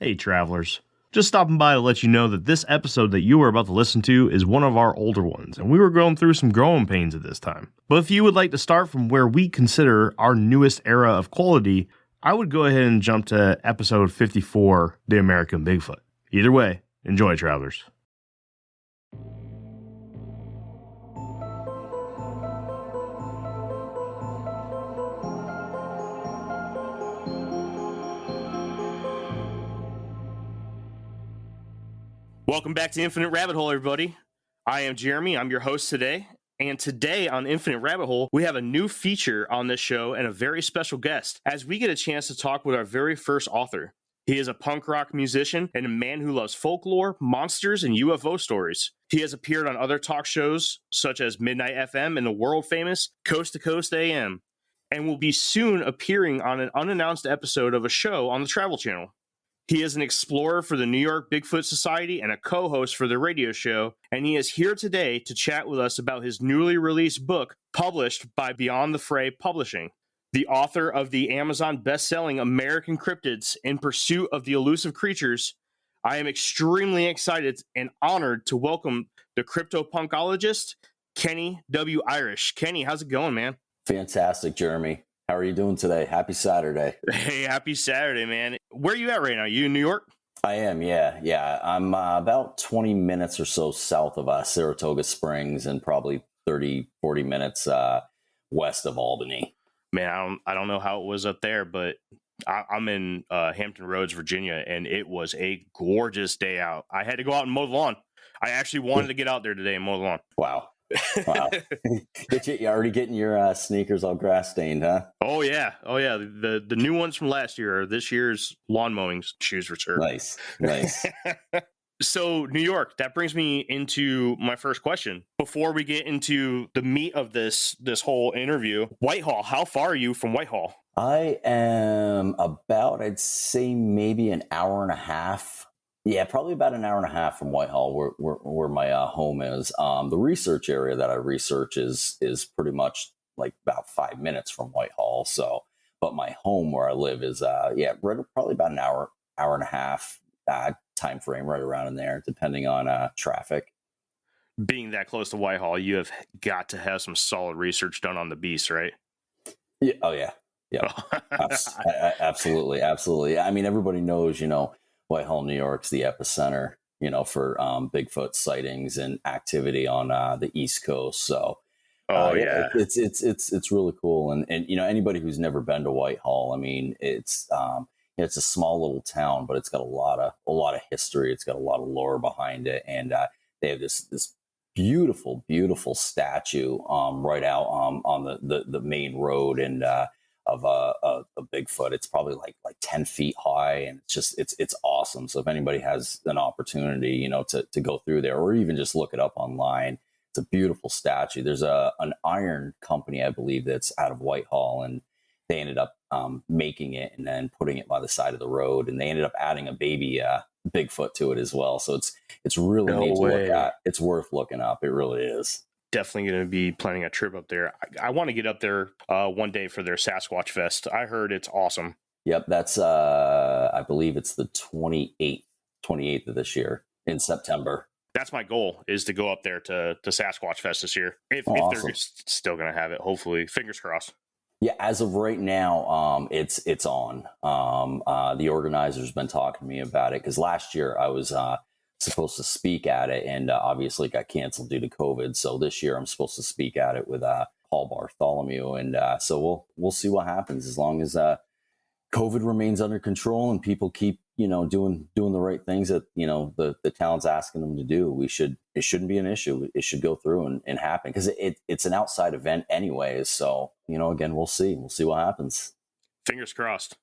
Hey, travelers. Just stopping by to let you know that this episode that you are about to listen to is one of our older ones, and we were going through some growing pains at this time. But if you would like to start from where we consider our newest era of quality, I would go ahead and jump to episode 54, The American Bigfoot. Either way, enjoy, travelers. Welcome back to Infinite Rabbit Hole, everybody. I am Jeremy. I'm your host today. And today on Infinite Rabbit Hole, we have a new feature on this show and a very special guest as we get a chance to talk with our very first author. He is a punk rock musician and a man who loves folklore, monsters, and UFO stories. He has appeared on other talk shows such as Midnight FM and the world famous Coast to Coast AM, and will be soon appearing on an unannounced episode of a show on the Travel Channel. He is an explorer for the New York Bigfoot Society and a co-host for the radio show, and he is here today to chat with us about his newly released book, published by Beyond the Fray Publishing. The author of the Amazon best-selling American Cryptids, In Pursuit of the Elusive Creatures, I am extremely excited and honored to welcome the cryptopunkologist, Kenney W. Irish. Kenney, how's it going, man? Fantastic, Jeremy. How are you doing today? Happy Saturday. Hey, happy Saturday, man. Where are you at right now? You in New York? I am, yeah. I'm about 20 minutes or so south of Saratoga Springs and probably 30, 40 minutes west of Albany. Man, I don't know how it was up there, but I'm in Hampton Roads, Virginia, and it was a gorgeous day out. I had to go out and mow the lawn. I actually wanted to get out there today and mow the lawn. Wow. You're already getting your sneakers all grass stained, huh? Oh yeah. The new ones from last year are this year's lawn mowing shoes for sure. Nice. So New York, that brings me into my first question. Before we get into the meat of this whole interview, Whitehall, how far are you from Whitehall? I am about, I'd say maybe an hour and a half. Yeah, probably about an hour and a half from Whitehall, where my home is. The research area that I research is pretty much like about 5 minutes from Whitehall. So, but my home where I live is probably about an hour and a half time frame, right around in there, depending on traffic. Being that close to Whitehall, you have got to have some solid research done on the beast, right? Yeah. Oh yeah. Yeah. Absolutely. I mean, everybody knows, Whitehall, New York's the epicenter, for Bigfoot sightings and activity on the East Coast. So, it's really cool. And anybody who's never been to Whitehall, I mean, it's a small little town, but it's got a lot of history. It's got a lot of lore behind it, and they have this beautiful statue right out on the main road and. Of a Bigfoot. It's probably like 10 feet high, and it's awesome. So if anybody has an opportunity, to go through there or even just look it up online, it's a beautiful statue. There's an iron company, I believe, that's out of Whitehall, and they ended up making it and then putting it by the side of the road, and they ended up adding a baby Bigfoot to it as well. So it's really neat to look at. It's worth looking up. It really is. Definitely going to be planning a trip up there. I want to get up there one day for their Sasquatch Fest. I heard it's awesome. Yep, that's I believe it's the 28th of this year in September. That's my goal, is to go up there to Sasquatch Fest this year. If awesome. They're still going to have it, hopefully, fingers crossed. Yeah, as of right now, it's on. The organizer's been talking to me about it because last year I was supposed to speak at it, and obviously got canceled due to COVID. So this year I'm supposed to speak at it with Paul Bartholomew, and so we'll see what happens. As long as COVID remains under control and people keep doing the right things that the town's asking them to do, it shouldn't be an issue. It should go through and happen because it's an outside event anyways. So again, we'll see what happens. Fingers crossed.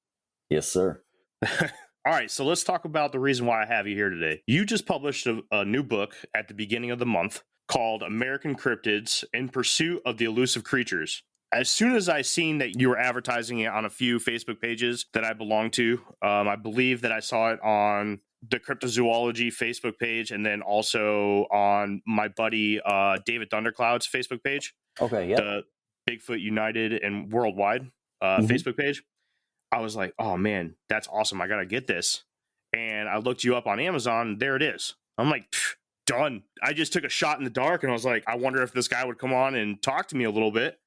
Yes, sir. All right, so let's talk about the reason why I have you here today. You just published a new book at the beginning of the month called American Cryptids, In Pursuit of the Elusive Creatures. As soon as I seen that you were advertising it on a few Facebook pages that I belong to, I believe that I saw it on the Cryptozoology Facebook page and then also on my buddy David Thundercloud's Facebook page. Okay, yeah. The Bigfoot United and Worldwide Facebook page. I was like, oh man, that's awesome. I got to get this. And I looked you up on Amazon, and there it is. I'm like, done. I just took a shot in the dark, and I was like, I wonder if this guy would come on and talk to me a little bit.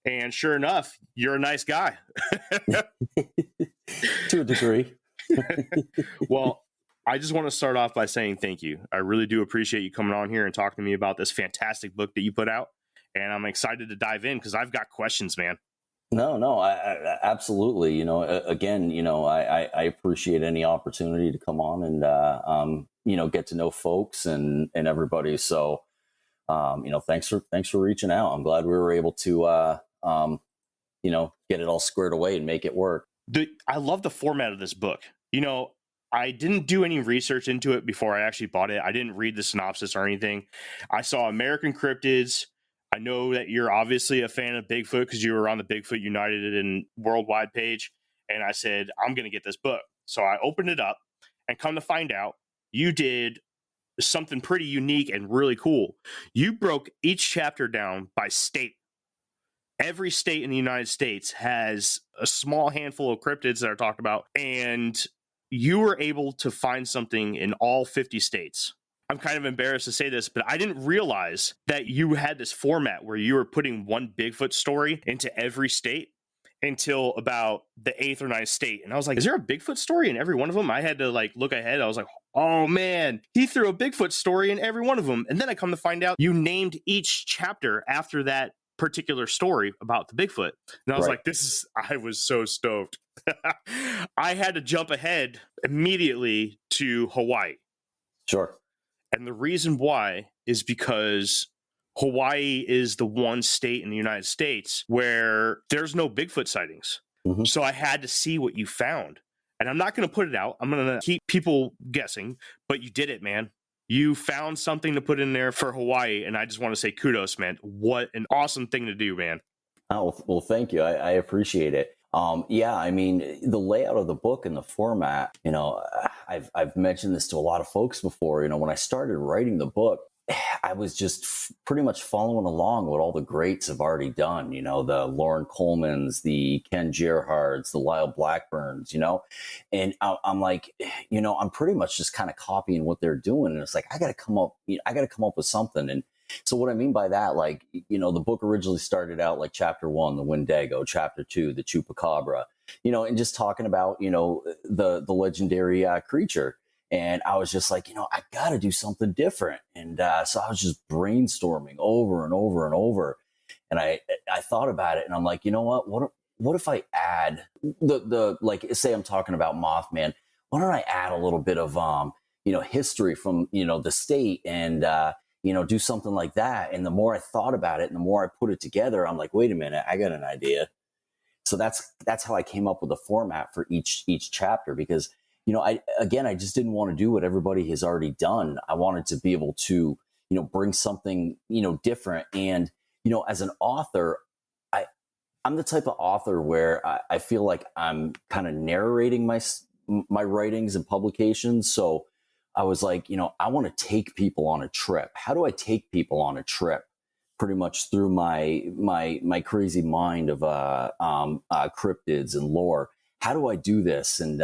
And sure enough, you're a nice guy. To a degree. Well, I just want to start off by saying thank you. I really do appreciate you coming on here and talking to me about this fantastic book that you put out. And I'm excited to dive in because I've got questions, man. No, I absolutely. You know, again, you know, I appreciate any opportunity to come on and you know, get to know folks and everybody. So, you know, thanks for reaching out. I'm glad we were able to you know, get it all squared away and make it work. I love the format of this book. You know, I didn't do any research into it before I actually bought it. I didn't read the synopsis or anything. I saw American Cryptids. I know that you're obviously a fan of Bigfoot because you were on the Bigfoot United and Worldwide page. And I said, I'm going to get this book. So I opened it up and come to find out you did something pretty unique and really cool. You broke each chapter down by state. Every state in the United States has a small handful of cryptids that are talked about, and you were able to find something in all 50 states. I'm kind of embarrassed to say this, but I didn't realize that you had this format where you were putting one Bigfoot story into every state until about the 8th or 9th state. And I was like, is there a Bigfoot story in every one of them? I had to like look ahead. I was like, oh man, he threw a Bigfoot story in every one of them. And then I come to find out you named each chapter after that particular story about the Bigfoot. And I was like, I was so stoked. I had to jump ahead immediately to Hawaii. Sure. And the reason why is because Hawaii is the one state in the United States where there's no Bigfoot sightings. Mm-hmm. So I had to see what you found. And I'm not going to put it out. I'm going to keep people guessing, but you did it, man. You found something to put in there for Hawaii, and I just want to say kudos, man. What an awesome thing to do, man. Oh, well, thank you. I appreciate it. Yeah, I mean, the layout of the book and the format, you know, I've mentioned this to a lot of folks before. You know, when I started writing the book, I was just pretty much following along what all the greats have already done. You know, the Lauren Colemans, the Ken Gerhards, the Lyle Blackburns, you know, and I'm like, you know, I'm pretty much just kind of copying what they're doing. And it's like, I got to come up with something. And so what I mean by that, like, you know, the book originally started out like chapter 1, the Wendigo, chapter 2, the Chupacabra, you know, and just talking about, you know, the legendary creature. And I was just like, you know, I got to do something different. And so I was just brainstorming over and over and over. And I thought about it and I'm like, you know what if I add the like, say I'm talking about Mothman, why don't I add a little bit of, you know, history from, you know, the state and, you know, do something like that. And the more I thought about it and the more I put it together, I'm like, wait a minute, I got an idea. So that's how I came up with a format for each chapter, because you know, I just didn't want to do what everybody has already done. I wanted to be able to, you know, bring something, you know, different. And, you know, as an author, I'm the type of author where I feel like I'm kind of narrating my writings and publications. So I was like, you know, I want to take people on a trip. How do I take people on a trip? Pretty much through my crazy mind of cryptids and lore. How do I do this? And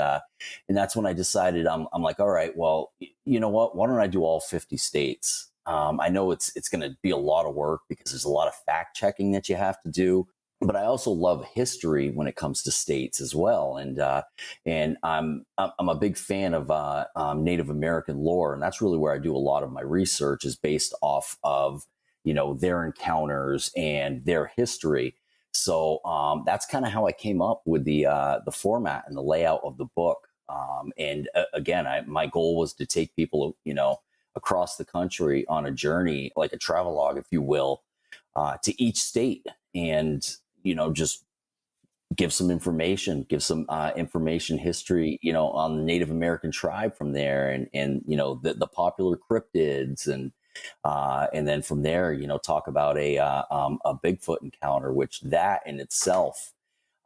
that's when I decided I'm like, all right, well, you know what? Why don't I do all 50 states? I know it's going to be a lot of work because there's a lot of fact checking that you have to do, but I also love history when it comes to states as well. And I'm a big fan of Native American lore, and that's really where I do a lot of my research is based off of, you know, their encounters and their history. So that's kind of how I came up with the format and the layout of the book. And again, my goal was to take people, you know, across the country on a journey, like a travelogue, if you will, to each state, and you know, just give some information, history, you know, on the Native American tribe from there, and you know, the popular cryptids and then from there, you know, talk about a Bigfoot encounter, which that in itself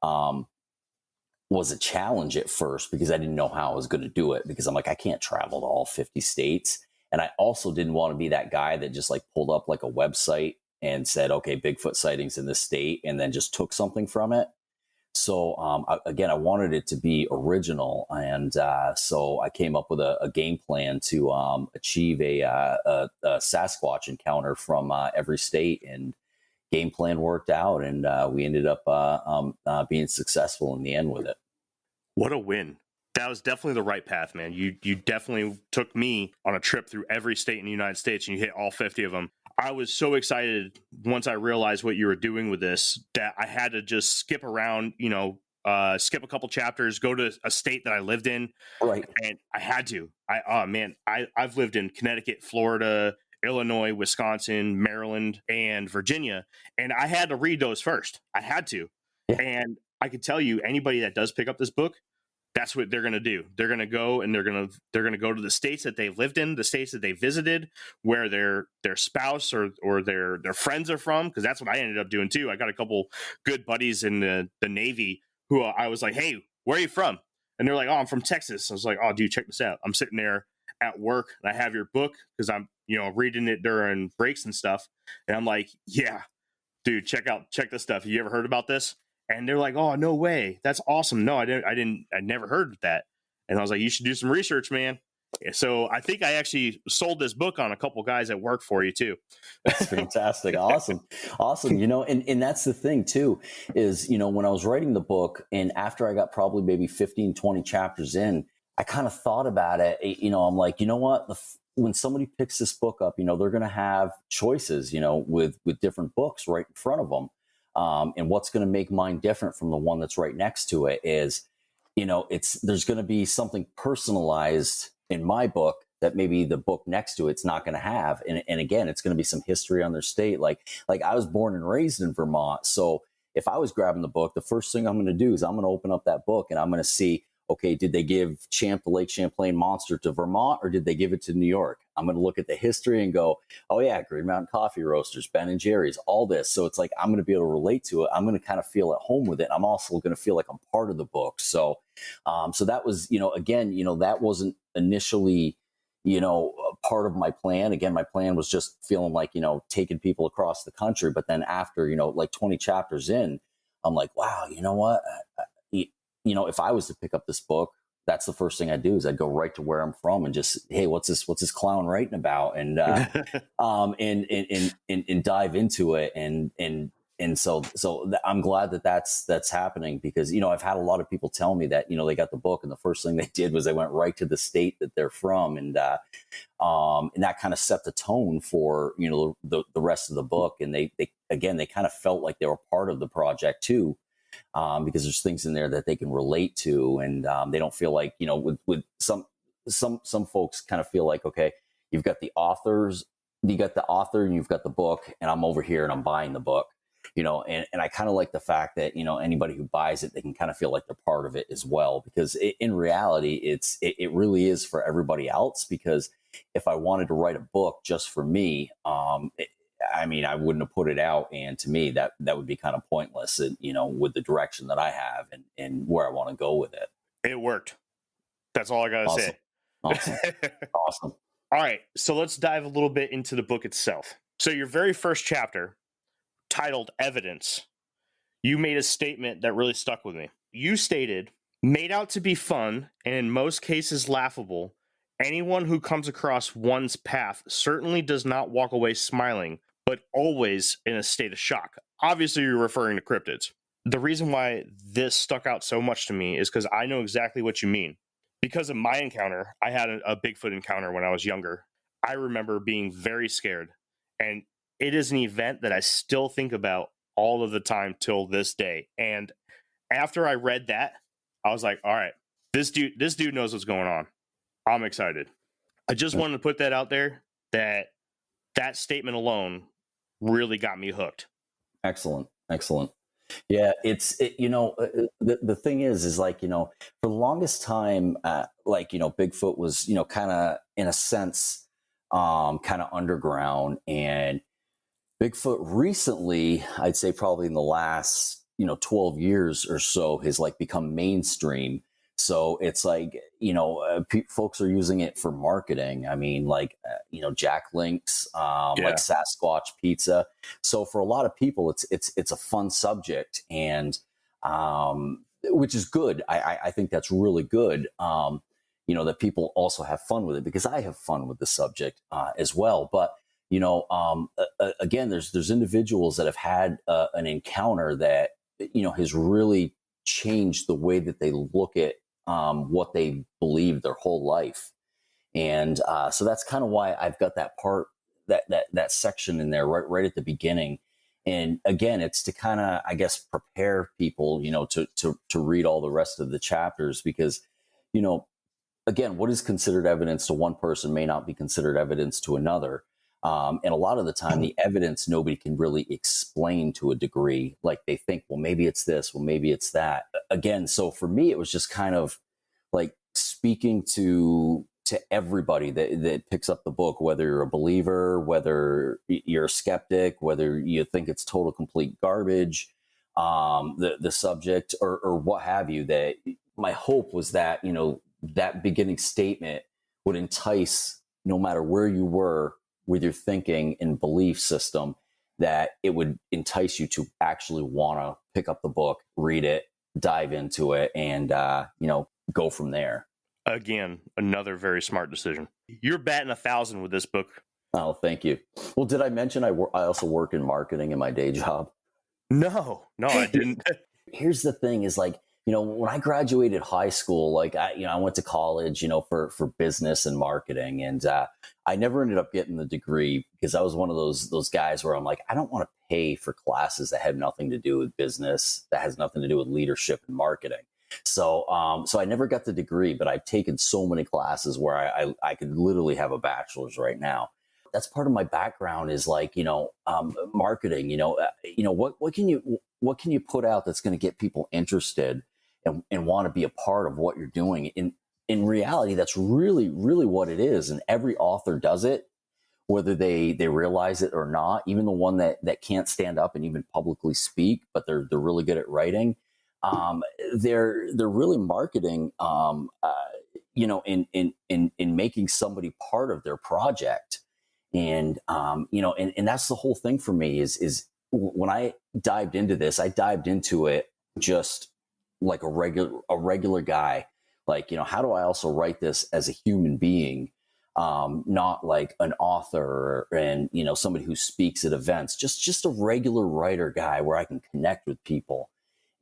was a challenge at first because I didn't know how I was going to do it, because I'm like, I can't travel to all 50 states. And I also didn't want to be that guy that just like pulled up like a website and said, okay, Bigfoot sightings in this state, and then just took something from it. So again, I wanted it to be original, and so I came up with a game plan to achieve a Sasquatch encounter from every state, and game plan worked out, and we ended up being successful in the end with it. What a win. That was definitely the right path, man. You definitely took me on a trip through every state in the United States, and you hit all 50 of them. I was so excited once I realized what you were doing with this that I had to just skip around, skip a couple chapters, go to a state that I lived in. Right. And I had to. I've lived in Connecticut, Florida, Illinois, Wisconsin, Maryland, and Virginia, and I had to read those first. I had to. Yeah. And I can tell you, anybody that does pick up this book, that's what they're going to do. They're going to go and they're going to go to the states that they've lived in, the states that they visited, where their spouse or their friends are from, because that's what I ended up doing too. I got a couple good buddies in the Navy who I was like, "Hey, where are you from?" And they're like, "Oh, I'm from Texas." I was like, "Oh, dude, check this out. I'm sitting there at work and I have your book because I'm reading it during breaks and stuff." And I'm like, "Yeah, dude, check this stuff. Have you ever heard about this?" And they're like, "Oh, no way. That's awesome." No, I never heard of that. And I was like, "You should do some research, man." So I think I actually sold this book on a couple guys at work for you too. That's fantastic. Awesome. And that's the thing too, is, when I was writing the book and after I got probably maybe 15, 20 chapters in, I kind of thought about it. I'm like, you know what? When somebody picks this book up, they're going to have choices, with different books right in front of them. And what's going to make mine different from the one that's right next to it is, there's going to be something personalized in my book that maybe the book next to it's not going to have. And again, it's going to be some history on their state. Like I was born and raised in Vermont. So if I was grabbing the book, the first thing I'm going to do is I'm going to open up that book and I'm going to see, okay, did they give the Lake Champlain monster to Vermont or did they give it to New York? I'm going to look at the history and go, oh yeah, Green Mountain Coffee Roasters, Ben and Jerry's, all this. So it's like, I'm going to be able to relate to it. I'm going to kind of feel at home with it. I'm also going to feel like I'm part of the book. So, so that was, again, that wasn't initially, part of my plan. Again, my plan was just feeling like, taking people across the country. But then after, like 20 chapters in, I'm like, wow, you know what? If I was to pick up this book, that's the first thing I'd do is I'd go right to where I'm from and just, hey, what's this clown writing about? And, and dive into it. And so I'm glad that that's happening because, I've had a lot of people tell me that, they got the book and the first thing they did was they went right to the state that they're from. And that kind of set the tone for, the rest of the book. And they kind of felt like they were part of the project too. Because there's things in there that they can relate to, and they don't feel like, with some folks kind of feel like, okay, you've got the author and you've got the book, and I'm over here and I'm buying the book, and I kind of like the fact that, anybody who buys it, they can kind of feel like they're part of it as well, because in reality, it really is for everybody else. Because if I wanted to write a book just for me, I wouldn't have put it out. And to me, that would be kind of pointless, with the direction that I have and where I want to go with it. It worked. That's all I got to say. Awesome. Awesome. All right. So let's dive a little bit into the book itself. So your very first chapter, titled Evidence, you made a statement that really stuck with me. You stated, made out to be fun and in most cases laughable, anyone who comes across one's path certainly does not walk away smiling, but always in a state of shock. Obviously, you're referring to cryptids. The reason why this stuck out so much to me is because I know exactly what you mean. Because of my encounter, I had a Bigfoot encounter when I was younger. I remember being very scared. And it is an event that I still think about all of the time till this day. And after I read that, I was like, all right, this dude knows what's going on. I'm excited. I just wanted to put that out there, that statement alone really got me hooked. Excellent. Yeah, the thing is like, for the longest time, Bigfoot was, kind of in a sense, kind of underground, and Bigfoot recently, I'd say probably in the last, 12 years or so, has like become mainstream. So it's like, folks are using it for marketing. I mean, Jack Link's, like Sasquatch pizza. So for a lot of people, it's a fun subject. And which is good. I think that's really good. That people also have fun with it, because I have fun with the subject as well. But again, there's individuals that have had an encounter that has really changed the way that they look at what they believe their whole life. And so that's kind of why I've got that part, that section in there right at the beginning. And again, it's to kind of, I guess, prepare people, to read all the rest of the chapters, because, again, what is considered evidence to one person may not be considered evidence to another. And a lot of the time, the evidence nobody can really explain to a degree. Like they think, well, maybe it's this, well, maybe it's that. Again, so for me, it was just kind of like speaking to everybody that picks up the book, whether you're a believer, whether you're a skeptic, whether you think it's total complete garbage, the subject or what have you. That my hope was that that beginning statement would entice, no matter where you were with your thinking and belief system, that it would entice you to actually want to pick up the book, read it, dive into it, and go from there. Again, another very smart decision. You're batting 1,000 with this book. Oh, thank you. Well, did I mention I also work in marketing in my day job? No, I didn't. Here's the thing: is like, when I graduated high school, like I went to college, for business and marketing, and I never ended up getting the degree, because I was one of those guys where I'm like, I don't want to pay for classes that have nothing to do with business, that has nothing to do with leadership and marketing. So I never got the degree, but I've taken so many classes where I could literally have a bachelor's right now. That's part of my background, is like, marketing, what can you put out that's going to get people interested and want to be a part of what you're doing? In reality, that's really, really what it is. And every author does it, whether they realize it or not. Even the one that can't stand up and even publicly speak, but they're really good at writing. They're really marketing, in making somebody part of their project. And, and that's the whole thing for me is when I dived into this, I dived into it just like a regular guy. Like, how do I also write this as a human being? Not like an author and, somebody who speaks at events, just a regular writer guy where I can connect with people.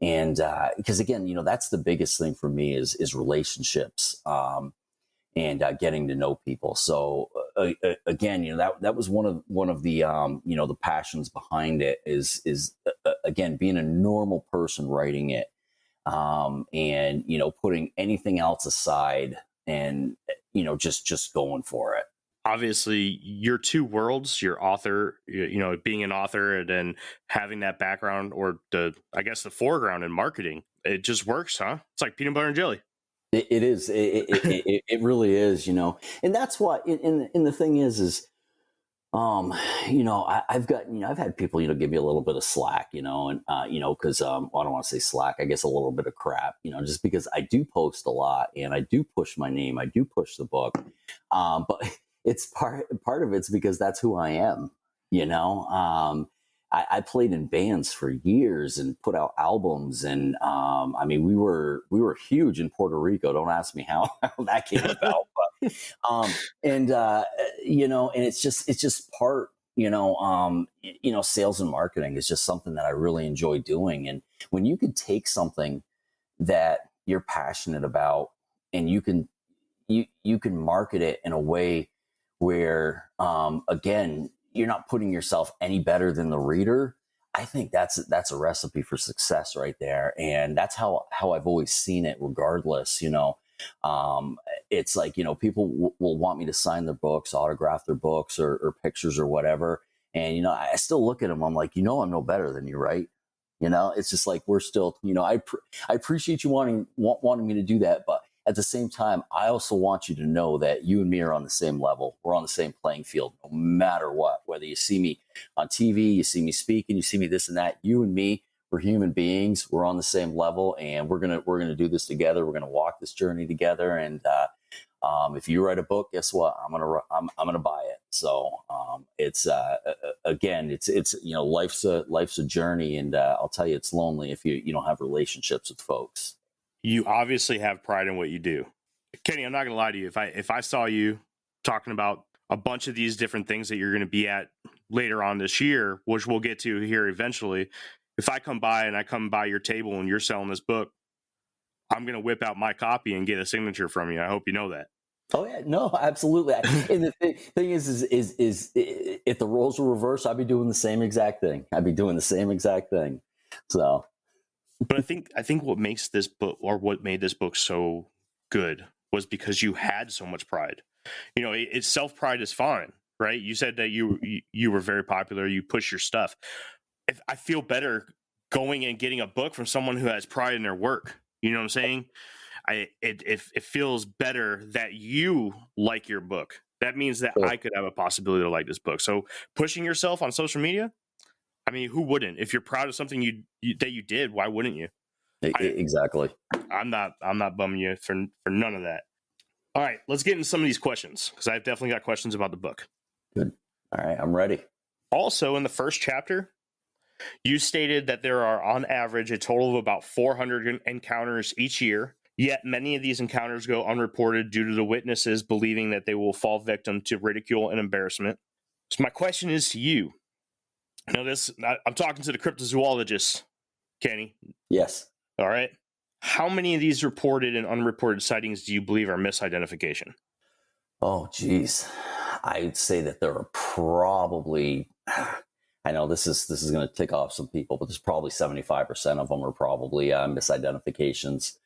And because again, that's the biggest thing for me is relationships and getting to know people. So again, that was one of the the passions behind it is again being a normal person writing it, and putting anything else aside and just going for it. Obviously, your two worlds, your author, being an author and then having that background, or the foreground in marketing, it just works, huh? It's like peanut butter and jelly. It is. It really is, and that's why. And the thing is, I've got, I've had people, give me a little bit of slack, and because I don't want to say slack, I guess a little bit of crap, just because I do post a lot and I do push my name, I do push the book, but it's part of it's because that's who I am. I played in bands for years and put out albums, and we were huge in Puerto Rico. Don't ask me how that came about, but and it's just part. Sales and marketing is just something that I really enjoy doing. And when you can take something that you're passionate about and you can market it in a way where, again, you're not putting yourself any better than the reader, I think that's a recipe for success right there. And that's how I've always seen it, regardless. It's like, people will want me to sign their books, autograph their books or pictures or whatever. And, I still look at them. I'm like, I'm no better than you, right? It's just like, we're still, I appreciate you wanting me to do that. But at the same time, I also want you to know that you and me are on the same level. We're on the same playing field, no matter what. Whether you see me on TV, you see me speaking, you see me this and that, you and me, we're human beings. We're on the same level, and we're gonna do this together. We're gonna walk this journey together. And if you write a book, guess what? I'm gonna buy it. So it's again, it's life's a journey, and I'll tell you, it's lonely if you don't have relationships with folks. You obviously have pride in what you do, Kenny. I'm not gonna lie to you. If I saw you talking about a bunch of these different things that you're going to be at later on this year, which we'll get to here eventually, if I come by your table and you're selling this book, I'm going to whip out my copy and get a signature from you. I hope you know that. Oh yeah, no, absolutely. And the thing is if the roles were reversed, I'd be doing the same exact thing. So, but I think what makes this book, or what made this book so good, was because you had so much pride. It's self-pride is fine, right? You said that you were very popular. You push your stuff. If I feel better going and getting a book from someone who has pride in their work. You know what I'm saying? It feels better that you like your book. That means that I could have a possibility to like this book. So pushing yourself on social media, I mean, who wouldn't? If you're proud of something that you did, why wouldn't you? Exactly. I'm not bumming you for none of that. All right, let's get into some of these questions, because I've definitely got questions about the book. Good. All right, I'm ready. Also, in the first chapter, you stated that there are, on average, a total of about 400 encounters each year, yet many of these encounters go unreported due to the witnesses believing that they will fall victim to ridicule and embarrassment. So my question is to you. Now, I'm talking to the cryptozoologist, Kenny. Yes. All right. How many of these reported and unreported sightings do you believe are misidentification? Oh, geez. I'd say that there are probably, I know this is going to tick off some people, but there's probably 75% of them are probably misidentifications.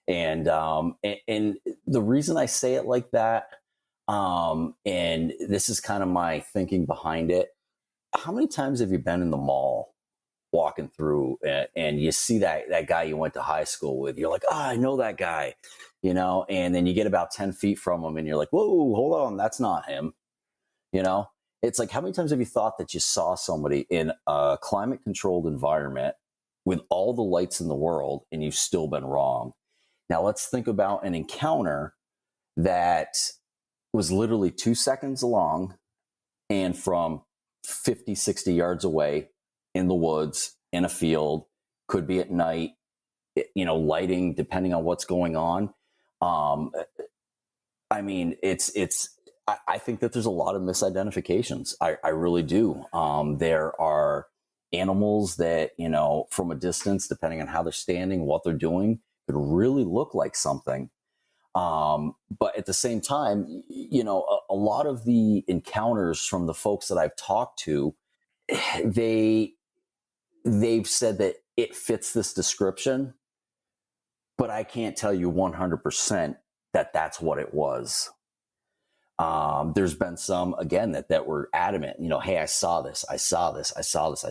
And the reason I say it like that, and this is kind of my thinking behind it. How many times have you been in the mall walking through and you see that guy you went to high school with? You're like, I know that guy, and then you get about 10 feet from him and you're like, whoa, hold on, that's not him. It's like, how many times have you thought that you saw somebody in a climate controlled environment with all the lights in the world and you've still been wrong? Now let's think about an encounter that was literally 2 seconds long and from 50, 60 yards away in the woods, in a field, could be at night, lighting, depending on what's going on. I mean, I think that there's a lot of misidentifications. I really do. There are animals that, from a distance, depending on how they're standing, what they're doing, could really look like something. But at the same time, a lot of the encounters from the folks that I've talked to, they've said that it fits this description, but I can't tell you 100% that that's what it was. There's been some, again, that were adamant, hey, I saw this. I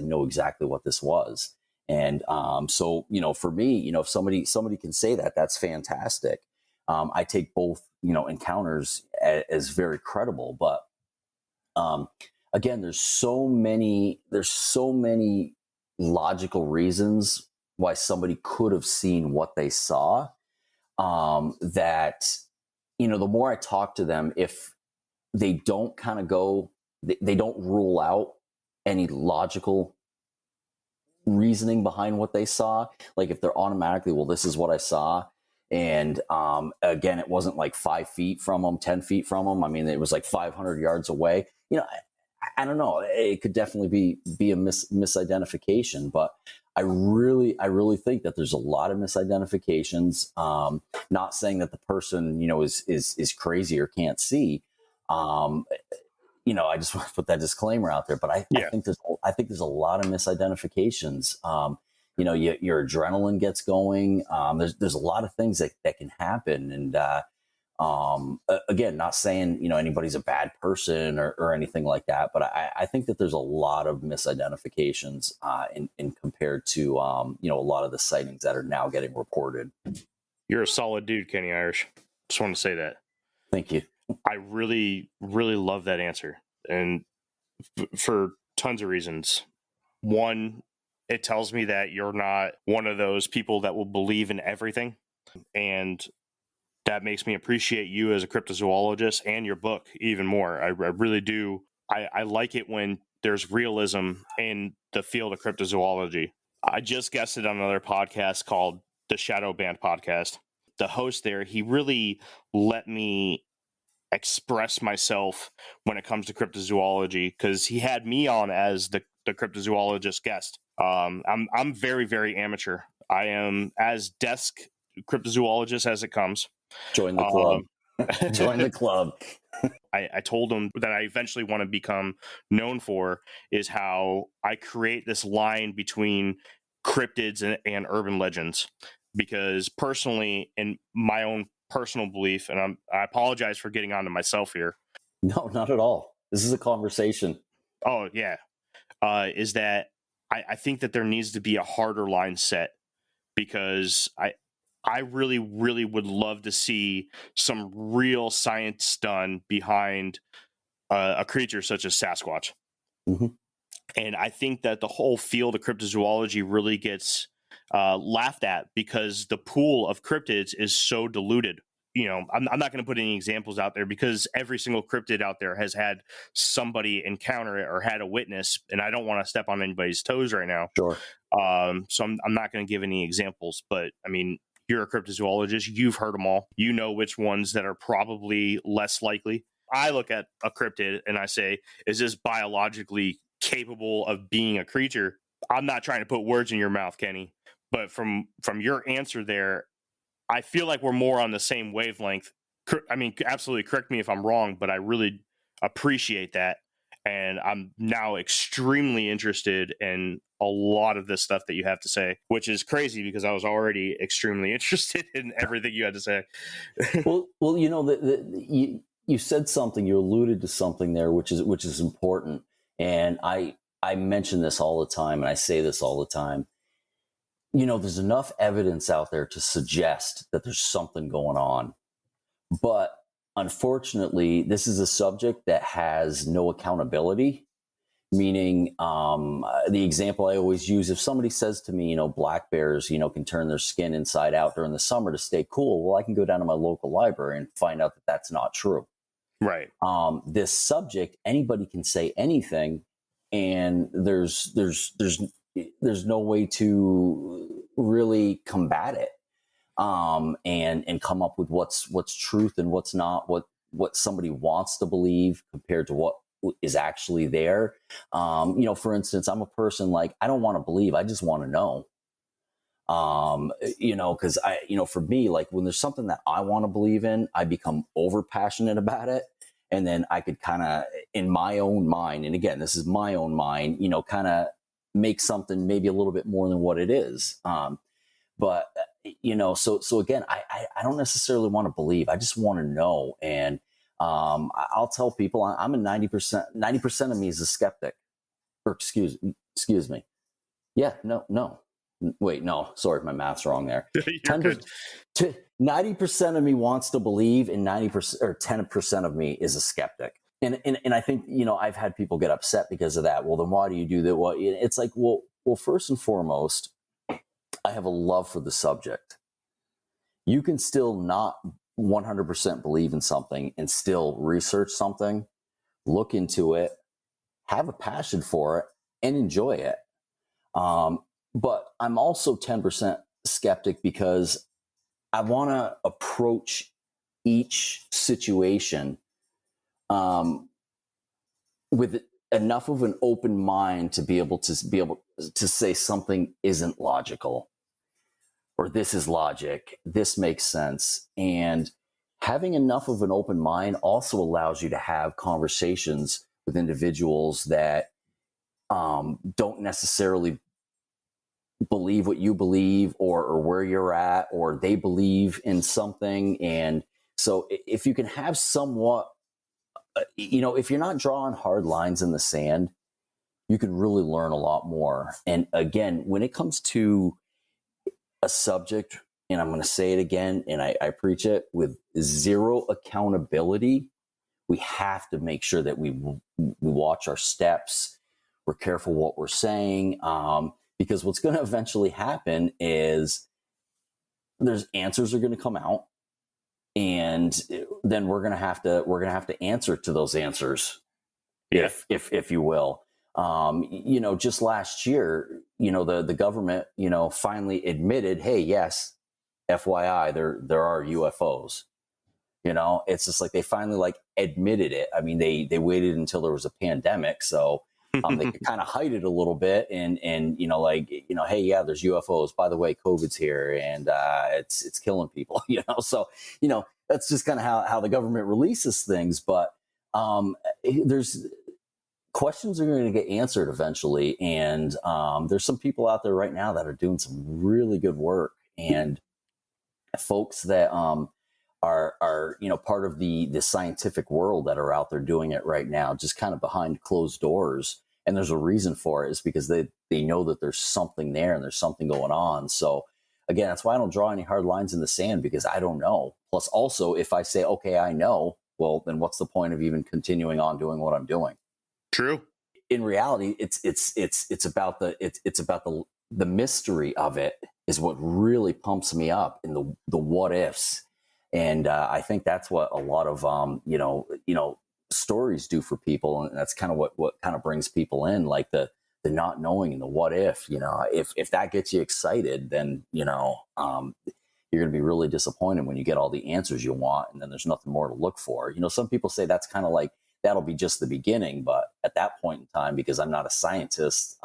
know exactly what this was. And so, for me, if somebody can say that, that's fantastic. I take both, encounters as very credible. But again, there's so many logical reasons why somebody could have seen what they saw, that, the more I talk to them, if they don't kind of go, they don't rule out any logical reasoning behind what they saw. Like if they're automatically, well, this is what I saw. And again, it wasn't like 5 feet from them, 10 feet from them. I mean, it was like 500 yards away. I don't know. It could definitely be a misidentification, but I really think that there's a lot of misidentifications. Not saying that the person, is crazy or can't see. I just want to put that disclaimer out there, but I think there's a lot of misidentifications. Your adrenaline gets going. There's a lot of things that can happen. And, again, not saying, anybody's a bad person or anything like that, but I think that there's a lot of misidentifications, in compared to, a lot of the sightings that are now getting reported. You're a solid dude, Kenny Irish. Just want to say that. Thank you. I really, really love that answer. And for tons of reasons. One, it tells me that you're not one of those people that will believe in everything. And that makes me appreciate you as a cryptozoologist and your book even more. I really do I like it when there's realism in the field of cryptozoology. I just guested on another podcast called the Shadow Band Podcast. The host there, he really let me express myself when it comes to cryptozoology, because he had me on as the cryptozoologist guest. I'm very, very amateur. I am as desk cryptozoologist as it comes. Join the club. Join the club. I told him that I eventually want to become known for is how I create this line between cryptids and urban legends. Because personally, in my own personal belief, and I apologize for getting onto myself here. No, not at all. This is a conversation. Oh, yeah. Is that I think that there needs to be a harder line set, because I really, really would love to see some real science done behind a creature such as Sasquatch. Mm-hmm. And I think that the whole field of cryptozoology really gets laughed at because the pool of cryptids is so diluted. You know, I'm not going to put any examples out there because every single cryptid out there has had somebody encounter it or had a witness, and I don't want to step on anybody's toes right now. Sure. So I'm not going to give any examples, but I mean, you're a cryptozoologist. You've heard them all. You know which ones that are probably less likely. I look at a cryptid and I say, is this biologically capable of being a creature? I'm not trying to put words in your mouth, Kenny, but from your answer there, I feel like we're more on the same wavelength. I mean, absolutely correct me if I'm wrong, but I really appreciate that. And I'm now extremely interested in a lot of this stuff that you have to say, which is crazy because I was already extremely interested in everything you had to say. well, you know, you said something, you alluded to something there, which is important. And I mention this all the time, and I say this all the time. You know, there's enough evidence out there to suggest that there's something going on. But unfortunately, this is a subject that has no accountability, meaning the example I always use, if somebody says to me, you know, black bears, you know, can turn their skin inside out during the summer to stay cool. Well, I can go down to my local library and find out that that's not true. Right. This subject, anybody can say anything, and there's no way to really combat it, and come up with what's truth and what's not, what somebody wants to believe compared to what is actually there. You know, for instance, I'm a person like, I don't want to believe, I just want to know. You know, because for me, like when there's something that I want to believe in, I become over passionate about it. And then I could kind of, in my own mind, and again, this is my own mind, you know, kind of make something maybe a little bit more than what it is. But, you know, so again, I don't necessarily want to believe. I just want to know. And I'll tell people I'm a 90% of me is a skeptic. Or excuse me. Yeah, no. Wait, no, sorry, my math's wrong there. 90% of me wants to believe, and 90% or 10% of me is a skeptic. And I think, you know, I've had people get upset because of that. Well, then why do you do that? Well, it's like, well, first and foremost, I have a love for the subject. You can still not 100% believe in something and still research something, look into it, have a passion for it, and enjoy it. But I'm also 10% skeptic because I want to approach each situation with enough of an open mind to be able to say something isn't logical, or this is logic, this makes sense. And having enough of an open mind also allows you to have conversations with individuals that don't necessarily believe what you believe, or where you're at, or they believe in something. And so if you can have somewhat, you know, if you're not drawing hard lines in the sand, you can really learn a lot more. And again, when it comes to a subject, and I'm going to say it again, and I preach it, with zero accountability, we have to make sure that we watch our steps. We're careful what we're saying. Because what's going to eventually happen is there's answers are going to come out, and then we're going to have to answer to those answers. Yeah. if you will. Just last year, the government, finally admitted, hey, yes, FYI, there are UFOs. It's just like they finally like admitted it. I mean, they waited until there was a pandemic, so they could kind of hide it a little bit, and hey, yeah, there's UFOs. By the way, COVID's here, and it's killing people. So that's just kind of how the government releases things. But there's questions are going to get answered eventually, and there's some people out there right now that are doing some really good work, and folks that are part of the scientific world that are out there doing it right now, just kind of behind closed doors. And there's a reason for it. It's because they know that there's something there and there's something going on. So again, that's why I don't draw any hard lines in the sand, because I don't know. Plus also, if I say, okay, I know, well, then what's the point of even continuing on doing what I'm doing? True. In reality, it's about the mystery of it is what really pumps me up, in the what ifs. And I think that's what a lot of stories do for people, and that's kind of what kind of brings people in, like the not knowing and the what if. If that gets you excited, then you're going to be really disappointed when you get all the answers you want, and then there's nothing more to look for. Some people say that's kind of like that'll be just the beginning, but at that point in time, because I'm not a scientist,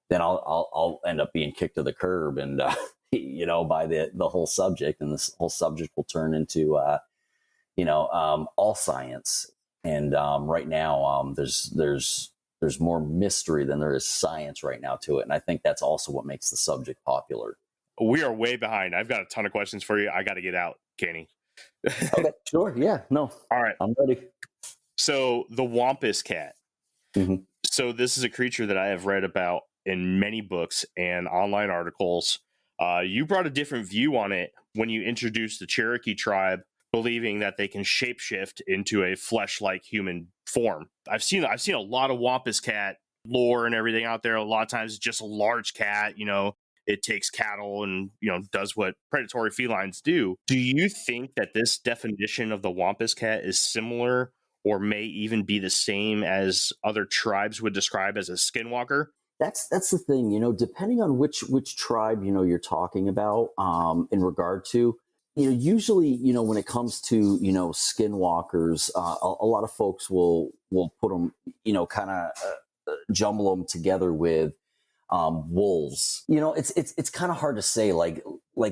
then I'll end up being kicked to the curb, and by the whole subject, and this whole subject will turn into all science. And right now, there's more mystery than there is science right now to it, and I think that's also what makes the subject popular. We are way behind. I've got a ton of questions for you. I got to get out, Kenny. Okay, sure, yeah, no, all right, I'm ready. So the Wampus cat. Mm-hmm. So this is a creature that I have read about in many books and online articles. You brought a different view on it when you introduced the Cherokee tribe, believing that they can shapeshift into a flesh-like human form. I've seen a lot of Wampus cat lore and everything out there. A lot of times it's just a large cat, it takes cattle and, does what predatory felines do. Do you think that this definition of the Wampus cat is similar, or may even be the same as other tribes would describe as a skinwalker? That's the thing, depending on which tribe, you're talking about, in regard to, usually, when it comes to, skinwalkers, a lot of folks will put them, kind of jumble them together with wolves. It's kind of hard to say, like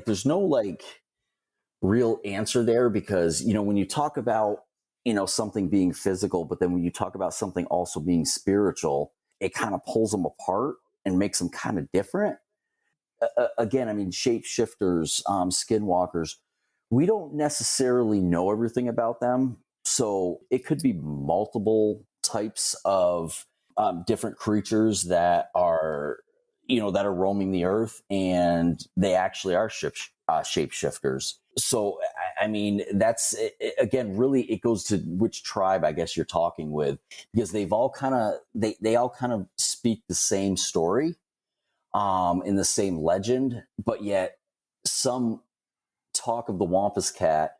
there's no like real answer there, because, when you talk about, something being physical, but then when you talk about something also being spiritual, it kind of pulls them apart and makes them kind of different. Again, I mean, shapeshifters, skinwalkers, we don't necessarily know everything about them. So it could be multiple types of different creatures that are, that are roaming the earth, and they actually are shapeshifters. So, I mean, that's, again, really, it goes to which tribe, I guess, you're talking with, because they've all kind of, they all kind of speak the same story, in the same legend, but yet some talk of the Wampus cat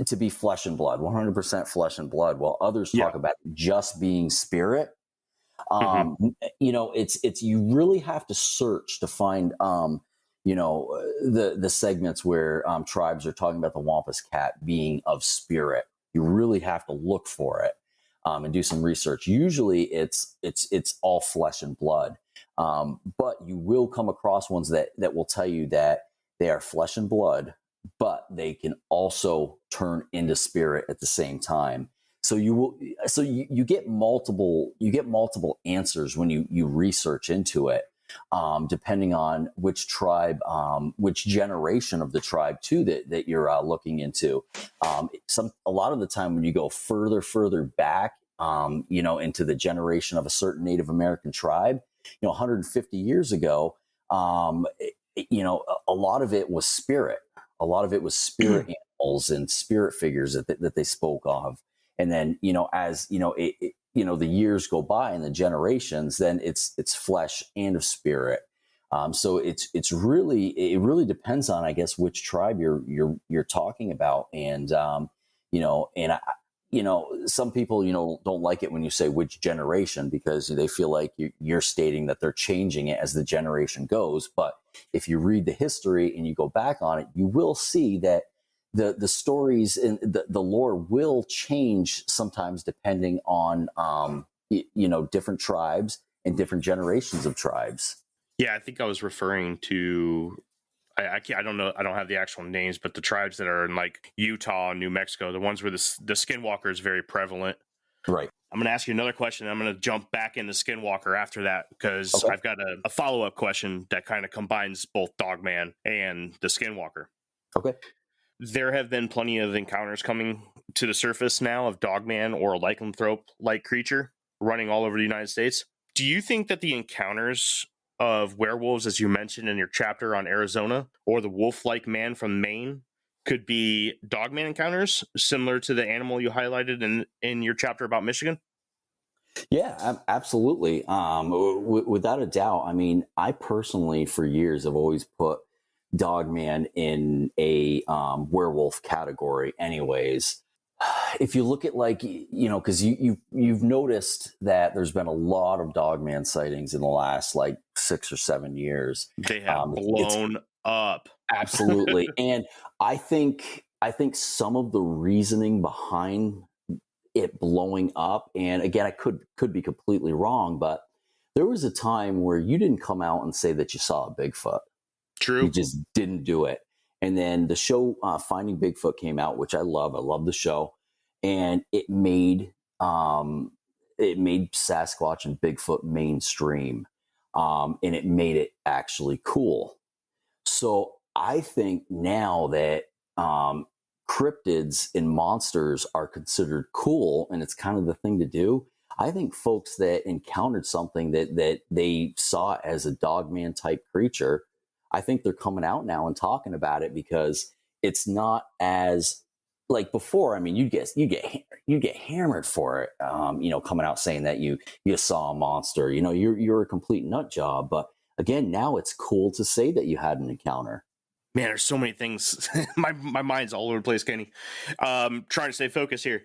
to be flesh and blood, 100% flesh and blood, while others talk about just being spirit. It's you really have to search to find the segments where tribes are talking about the Wampus cat being of spirit. You really have to look for it, and do some research. Usually it's all flesh and blood, but you will come across ones that will tell you that they are flesh and blood, but they can also turn into spirit at the same time. So you get multiple answers when you research into it, depending on which tribe, which generation of the tribe too that you're looking into. A lot of the time when you go further back, into the generation of a certain Native American tribe, 150 years ago, a lot of it was spirit. A lot of it was spirit animals and spirit figures that they spoke of. And then, as the years go by and the generations, then it's flesh and of spirit. So it really depends on, I guess, which tribe you're talking about. And, some people, don't like it when you say which generation, because they feel like you're stating that they're changing it as the generation goes. But if you read the history and you go back on it, you will see that the stories and the lore will change sometimes depending on, different tribes and different generations of tribes. Yeah, I think I was referring to, I can't, I don't know, I don't have the actual names, but the tribes that are in like Utah and New Mexico, the ones where the skinwalker is very prevalent. Right. I'm going to ask you another question. I'm going to jump back into skinwalker after that, because Okay. I've got a follow-up question that kind of combines both Dogman and the skinwalker. Okay. There have been plenty of encounters coming to the surface now of Dogman or a lycanthrope-like creature running all over the United States. Do you think that the encounters of werewolves, as you mentioned in your chapter on Arizona, or the wolf-like man from Maine, could be Dogman encounters similar to the animal you highlighted in your chapter about Michigan? Yeah, absolutely. Without a doubt. I mean, I personally, for years, have always put Dogman in a werewolf category. Anyways, if you look at because you've noticed that there's been a lot of Dogman sightings in the last 6 or 7 years. They have blown up. Absolutely. And I think some of the reasoning behind it blowing up, and again, I could be completely wrong, but there was a time where you didn't come out and say that you saw a Bigfoot. True. You just didn't do it. And then the show Finding Bigfoot came out, which I love. I love the show, and it made Sasquatch and Bigfoot mainstream, and it made it actually cool. So I think now that cryptids and monsters are considered cool, and it's kind of the thing to do, I think folks that encountered something that they saw as a Dogman type creature, I think they're coming out now and talking about it, because it's not as like before. I mean, you get hammered for it, coming out saying that you saw a monster. You're a complete nut job. But again, now it's cool to say that you had an encounter. Man, there's so many things. my mind's all over the place, Kenny. Trying to stay focused here.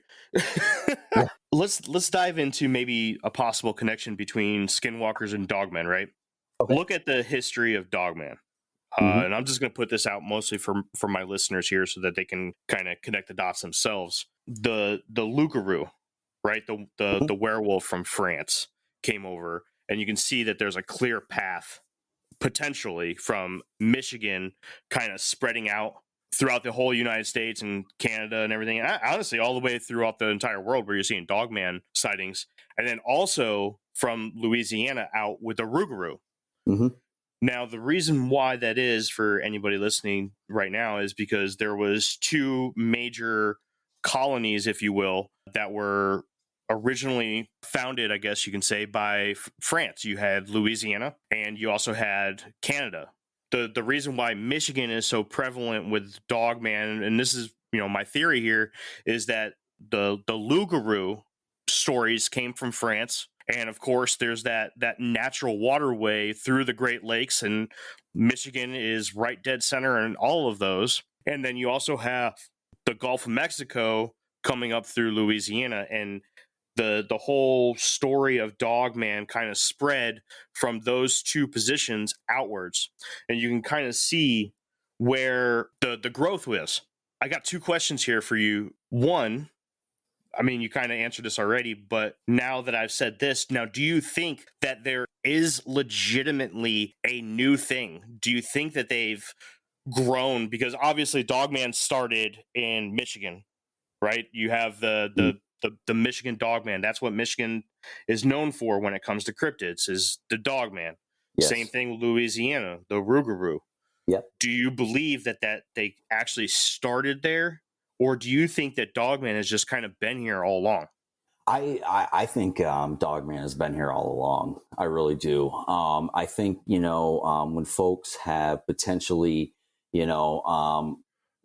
Yeah. Let's dive into maybe a possible connection between skinwalkers and dogmen, right? Okay. Look at the history of Dogman. And I'm just going to put this out mostly for my listeners here so that they can kind of connect the dots themselves. The loup-garou, right? The werewolf from France came over, and you can see that there's a clear path potentially from Michigan kind of spreading out throughout the whole United States and Canada and everything. And honestly, all the way throughout the entire world where you're seeing Dogman sightings. And then also from Louisiana out with the rougarou. Mm-hmm. Now, the reason why that is for anybody listening right now is because there was two major colonies, if you will, that were originally founded, I guess you can say, by France. You had Louisiana and you also had Canada. The reason why Michigan is so prevalent with Dogman, and this is, my theory here, is that the loup-garou stories came from France. And of course, there's that natural waterway through the Great Lakes, and Michigan is right dead center in all of those. And then you also have the Gulf of Mexico coming up through Louisiana, and the whole story of Dogman kind of spread from those two positions outwards. And you can kind of see where the growth was. I got two questions here for you. One, I mean, you kind of answered this already, but now that I've said this, now, do you think that there is legitimately a new thing? Do you think that they've grown? Because obviously Dogman started in Michigan, right? You have the Michigan Dogman. That's what Michigan is known for when it comes to cryptids, is the Dogman. Yes. Same thing with Louisiana, the rougarou. Yep. Do you believe that they actually started there? Or do you think that Dogman has just kind of been here all along? I think Dogman has been here all along. I really do. I think, when folks have potentially,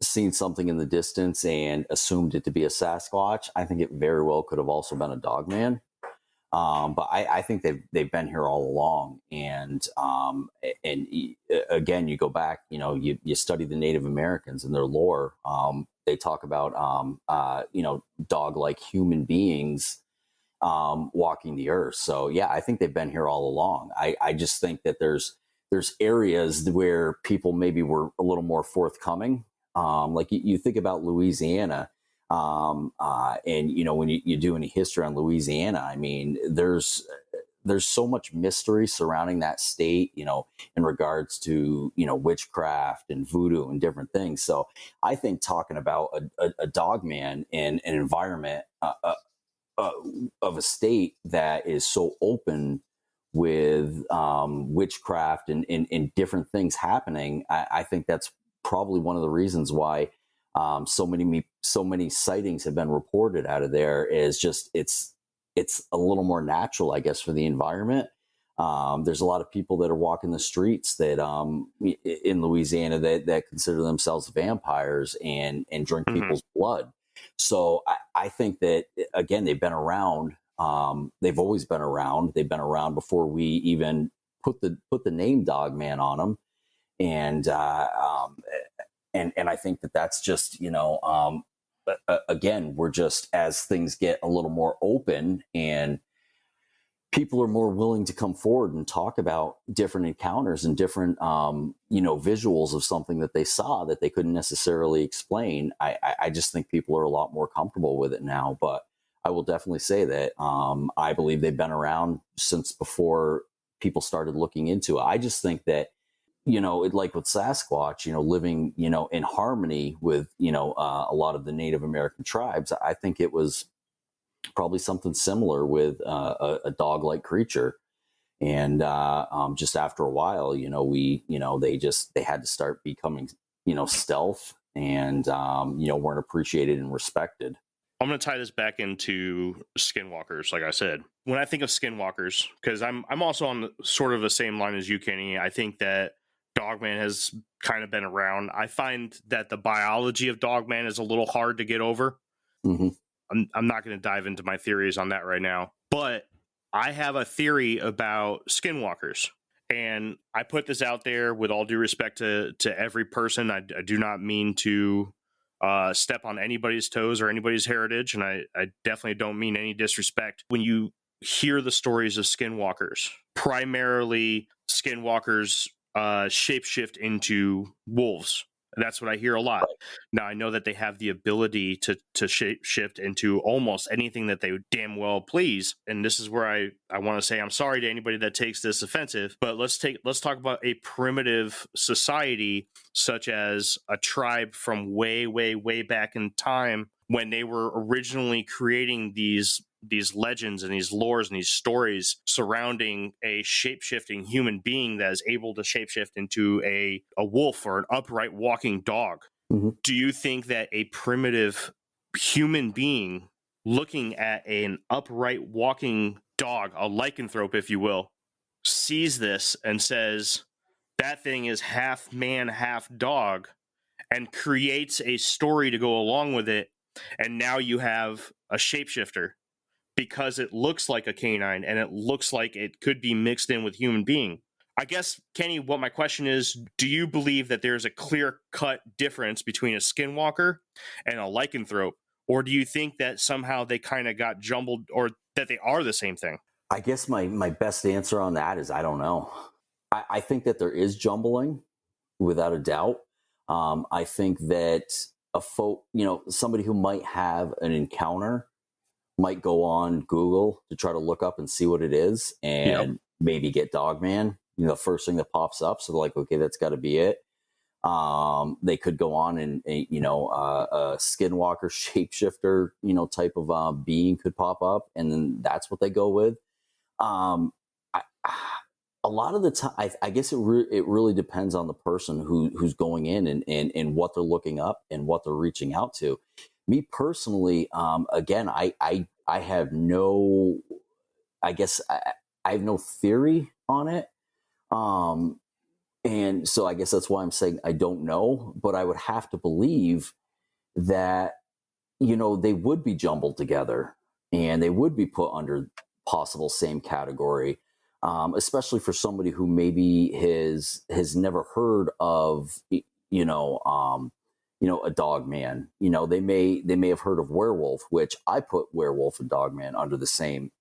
seen something in the distance and assumed it to be a Sasquatch, I think it very well could have also been a Dogman. But I think they've been here all along. And again, you go back, you study the Native Americans and their lore. they talk about dog-like human beings walking the earth. So yeah, I think they've been here all along. I just think that there's areas where people maybe were a little more forthcoming. Like you think about Louisiana, and when you do any history on Louisiana, I mean, there's so much mystery surrounding that state, in regards to, witchcraft and voodoo and different things. So I think talking about a dog man in an environment of a state that is so open with witchcraft and different things happening, I think that's probably one of the reasons why so many sightings have been reported out of there. Is just it's a little more natural, I guess, for the environment. There's a lot of people that are walking the streets that in Louisiana that consider themselves vampires and drink people's blood. So I think that, again, they've been around. They've always been around. They've been around before we even put the name Dogman on them. And I think that that's just, again, we're just, as things get a little more open and people are more willing to come forward and talk about different encounters and different, visuals of something that they saw that they couldn't necessarily explain. I just think people are a lot more comfortable with it now. But I will definitely say that I believe they've been around since before people started looking into it. I just think that, like with Sasquatch, living, in harmony with, a lot of the Native American tribes, I think it was probably something similar with a dog-like creature. And just after a while, they had to start becoming, stealth and, weren't appreciated and respected. I'm going to tie this back into skinwalkers. Like I said, when I think of skinwalkers, because I'm also on sort of the same line as you, Kenny, I think that Dogman has kind of been around. I find that the biology of Dogman is a little hard to get over. Mm-hmm. I'm not going to dive into my theories on that right now, but I have a theory about skinwalkers. And I put this out there with all due respect to every person. I do not mean to step on anybody's toes or anybody's heritage, and I definitely don't mean any disrespect. When you hear the stories of skinwalkers, primarily skinwalkers shapeshift into wolves. That's what I hear a lot. Now, I know that they have the ability to shapeshift into almost anything that they damn well please. And this is where I want to say I'm sorry to anybody that takes this offensive, but let's talk about a primitive society such as a tribe from way, way, way back in time when they were originally creating these legends and these lores and these stories surrounding a shape-shifting human being that is able to shapeshift into a wolf or an upright walking dog. Mm-hmm. Do you think that a primitive human being looking at an upright walking dog, a lycanthrope, if you will, sees this and says, that thing is half man, half dog, and creates a story to go along with it, and now you have a shapeshifter because it looks like a canine and it looks like it could be mixed in with human being? I guess, Kenny, what my question is, do you believe that there's a clear-cut difference between a skinwalker and a lycanthrope? Or do you think that somehow they kind of got jumbled, or that they are the same thing? I guess my best answer on that is I don't know. I think that there is jumbling, without a doubt. I think that somebody who might have an encounter might go on Google to try to look up and see what it is, and maybe get Dogman, the first thing that pops up. So they're like, okay, that's got to be it. They could go on and a skinwalker shapeshifter, type of being could pop up, and then that's what they go with. A lot of the time, I guess it really depends on the person who's going in and what they're looking up and what they're reaching out to. Me personally, again, I have no, I guess I have no theory on it. And so I guess that's why I'm saying I don't know, but I would have to believe that, they would be jumbled together and they would be put under possible same category, especially for somebody who maybe has never heard of, a dog man. They may have heard of werewolf, which I put werewolf and dog man under the same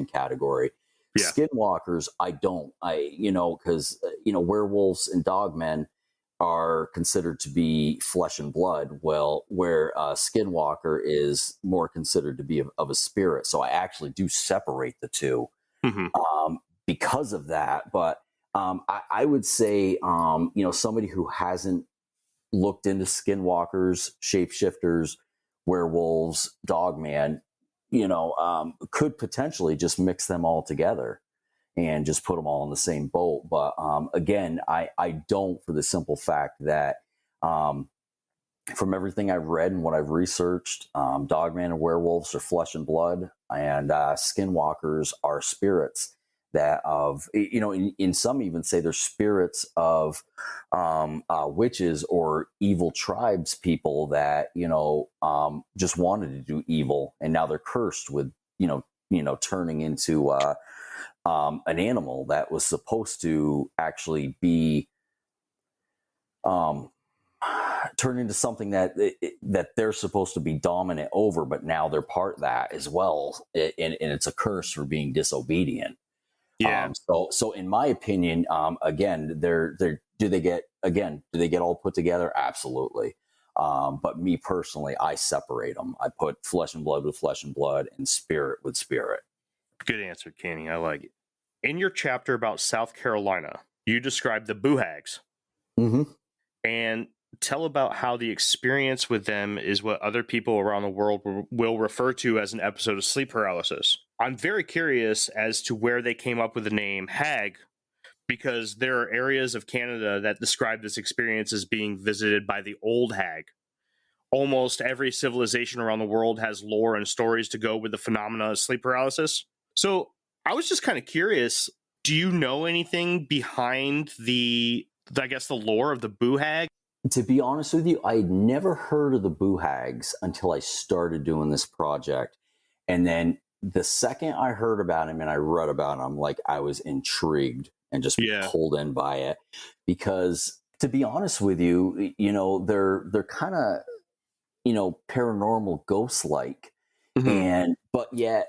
category. Yeah. Skinwalkers, I don't. Because werewolves and dog men are considered to be flesh and blood. Well, where skinwalker is more considered to be of a spirit. So I actually do separate the two because of that. But I would say, somebody who hasn't looked into skinwalkers, shapeshifters, werewolves, dogman, could potentially just mix them all together and just put them all in the same boat. But again, I don't, for the simple fact that from everything I've read and what I've researched, dogman and werewolves are flesh and blood, and skinwalkers are spirits that in some even say they're spirits of witches or evil tribes people that just wanted to do evil, and now they're cursed with turning into an animal that was supposed to actually be turn into something that they're supposed to be dominant over, but now they're part of that as well, and it's a curse for being disobedient. Yeah. So in my opinion, again, do they get all put together? Absolutely. But me personally, I separate them. I put flesh and blood with flesh and blood and spirit with spirit. Good answer, Kenny. I like it. In your chapter about South Carolina, you described the boohags. And tell about how the experience with them is what other people around the world will refer to as an episode of sleep paralysis. I'm very curious as to where they came up with the name hag, because there are areas of Canada that describe this experience as being visited by the old hag. Almost every civilization around the world has lore and stories to go with the phenomena of sleep paralysis. So I was just kind of curious, do you know anything behind the lore of the boo hag? To be honest with you, I had never heard of the boo hags until I started doing this project. And then the second I heard about him and I read about him, I was intrigued and just pulled in by it. Because to be honest with you, they're kind of, paranormal ghost-like, but yet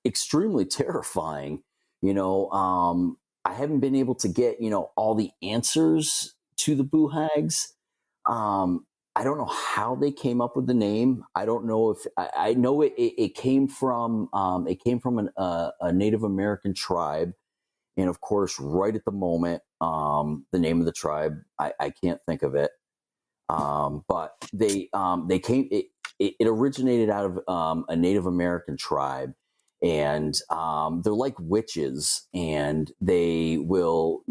extremely terrifying. I haven't been able to get, all the answers to the boo hags. I don't know how they came up with the name. I don't know if I know it came from a Native American tribe, and of course, right at the moment, the name of the tribe I can't think of it. But they came. It originated out of a Native American tribe, and they're like witches, and they will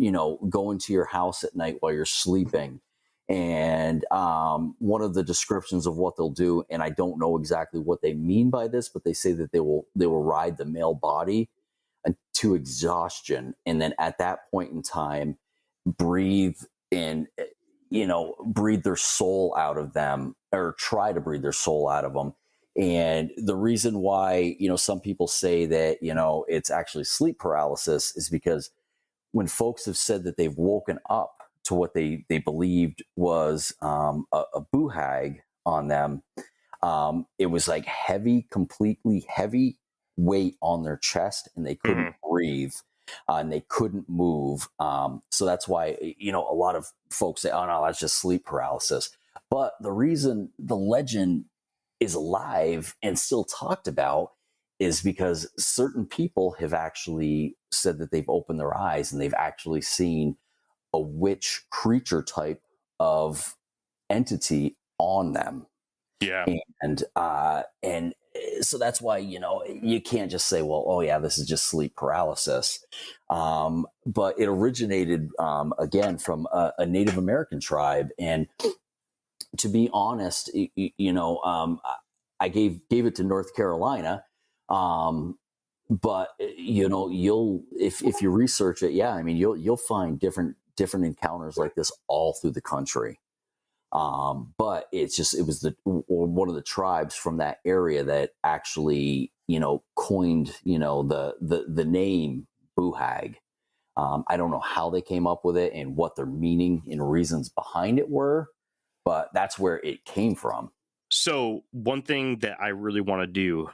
go into your house at night while you're sleeping. And one of the descriptions of what they'll do, and I don't know exactly what they mean by this, but they say that they will ride the male body to exhaustion, and then at that point in time, breathe their soul out of them, or try to breathe their soul out of them. And the reason why some people say that it's actually sleep paralysis is because when folks have said that they've woken up to what they believed was a boo hag on them, it was like completely heavy weight on their chest, and they couldn't breathe, and they couldn't move. So that's why a lot of folks say, "Oh no, that's just sleep paralysis." But the reason the legend is alive and still talked about is because certain people have actually said that they've opened their eyes and they've actually seen a witch creature type of entity on them. Yeah. And so that's why, you can't just say, well, oh yeah, this is just sleep paralysis. But it originated, again, from a Native American tribe. And to be honest, I gave it to North Carolina. But if you research it, you'll find different encounters like this all through the country. But it was one of the tribes from that area that actually, coined, the name boo hag. I don't know how they came up with it and what their meaning and reasons behind it were. but that's where it came from. So one thing that I really want to do,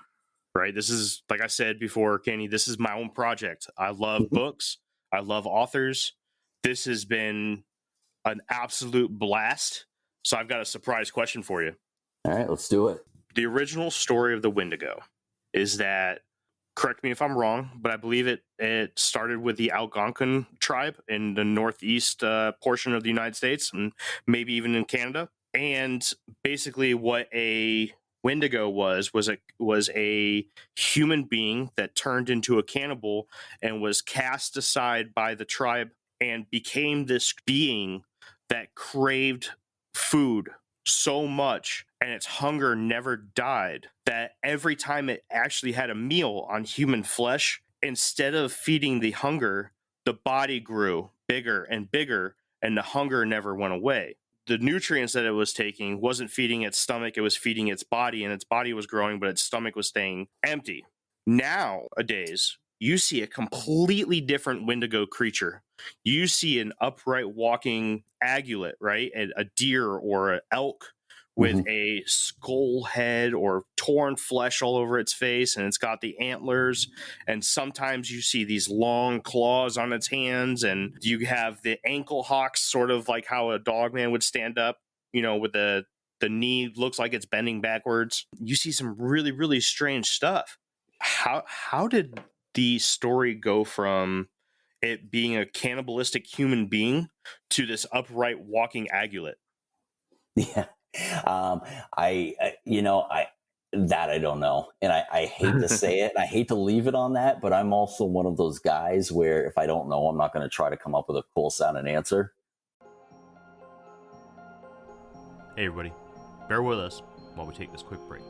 right? This is, like I said before, Kenny, this is my own project. I love books. I love authors. This has been an absolute blast. So I've got a surprise question for you. All right, let's do it. The original story of the Wendigo is that, correct me if I'm wrong, but I believe it started with the Algonquin tribe in the northeast portion of the United States, and maybe even in Canada. And basically what a Wendigo was a human being that turned into a cannibal and was cast aside by the tribe and became this being that craved food so much, and its hunger never died, that every time it actually had a meal on human flesh, instead of feeding the hunger, the body grew bigger and bigger, and the hunger never went away. The nutrients that it was taking wasn't feeding its stomach, it was feeding its body, and its body was growing, but its stomach was staying empty. Nowadays, you see a completely different Wendigo creature. You see an upright walking agulate, right? A deer or an elk with a skull head or torn flesh all over its face, and it's got the antlers, and sometimes you see these long claws on its hands, and you have the ankle hocks, sort of like how a dogman would stand up, with the knee looks like it's bending backwards. You see some really, really strange stuff. How did the story go from it being a cannibalistic human being to this upright walking agulate? Yeah. I I don't know. And I hate to say it, and I hate to leave it on that, but I'm also one of those guys where if I don't know, I'm not going to try to come up with a cool sounding answer. Hey everybody, bear with us while we take this quick break.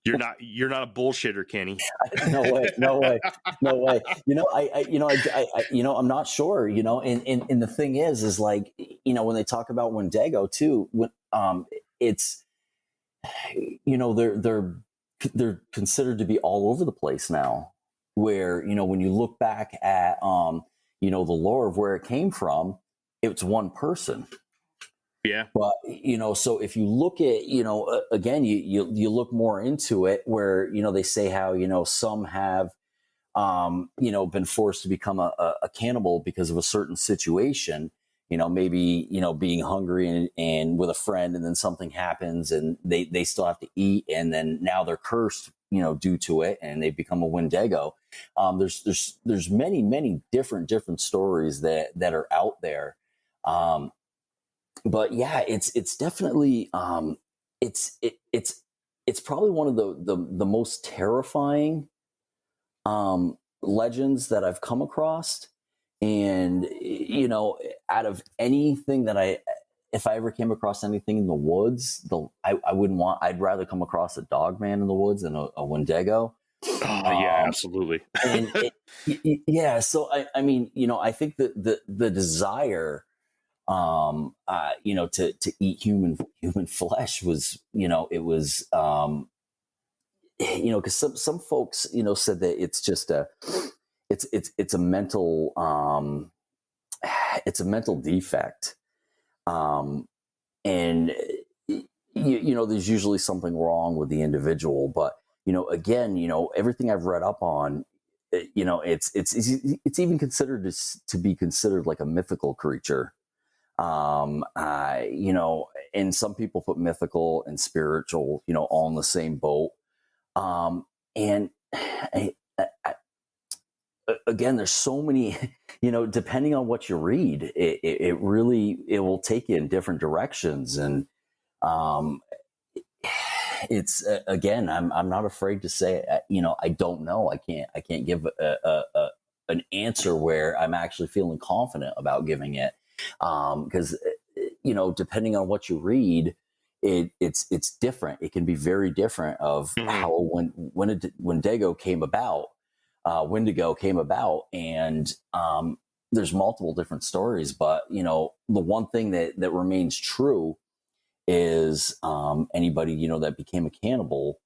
You're not a bullshitter, Kenny. No way. I'm not sure. And the thing is like, when they talk about Wendigo too, it's, they're considered to be all over the place now. Where when you look back at the lore of where it came from, it's one person. Yeah. But, so if you look at, again, you look more into it where, they say how, some have, been forced to become a cannibal because of a certain situation, maybe, being hungry and with a friend, and then something happens and they still have to eat. And then now they're cursed, due to it, and they become a Wendigo. There's many different stories that are out there. But yeah, it's definitely it's probably one of the most terrifying legends that I've come across. And out of anything that if I ever came across anything in the woods, I'd rather come across a dogman in the woods than a Wendigo. Yeah, absolutely. Yeah, so I mean, I think that the desire to eat human flesh was, it was, because some folks, said that it's just it's a mental, it's a mental defect. And there's usually something wrong with the individual, but, again, everything I've read up on, it's even considered to be considered like a mythical creature. And some people put mythical and spiritual, all in the same boat. And again, there's so many, depending on what you read, it will take you in different directions. And, it's again, I'm not afraid to say, I don't know. I can't give an answer where I'm actually feeling confident about giving it. Because depending on what you read, it's different. It can be very different of how Wendigo came about. And there's multiple different stories, but the one thing that remains true is anybody that became a cannibal,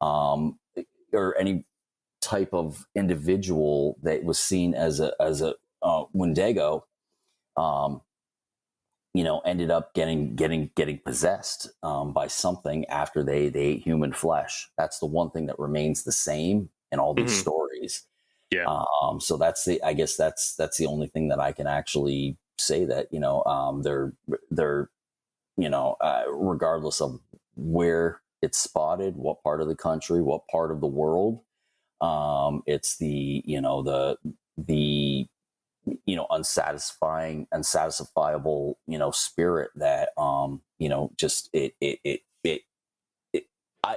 or any type of individual that was seen as a Wendigo. ended up getting possessed by something after they ate human flesh. That's the one thing that remains the same in all these stories. Yeah. So I guess that's the only thing that I can actually say, that they're regardless of where it's spotted, what part of the country, what part of the world, it's the unsatisfiable spirit that just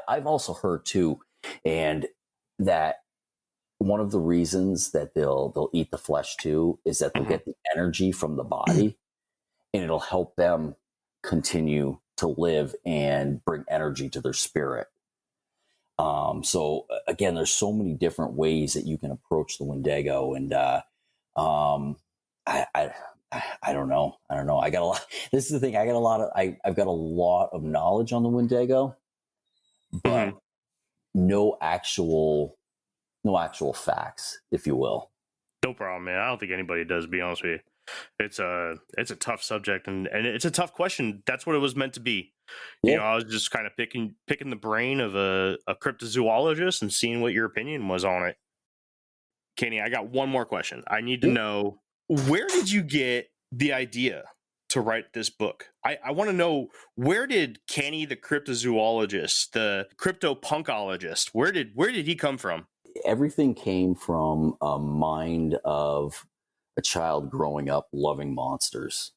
I've also heard too, and that one of the reasons that they'll eat the flesh too is that they'll get the energy from the body, and it'll help them continue to live and bring energy to their spirit. So again, there's so many different ways that you can approach the Wendigo, and I don't know. I got a lot. This is the thing. I've got a lot of knowledge on the Wendigo, but no actual facts, if you will. No problem, man. I don't think anybody does, to be honest with you. It's a tough subject, and it's a tough question. That's what it was meant to be. Yeah. I was just kind of picking the brain of a cryptozoologist and seeing what your opinion was on it. Kenny, I got one more question. I need to know, where did you get the idea to write this book? I want to know, where did Kenney the cryptozoologist, the cryptopunkologist, where did he come from? Everything came from a mind of a child growing up loving monsters,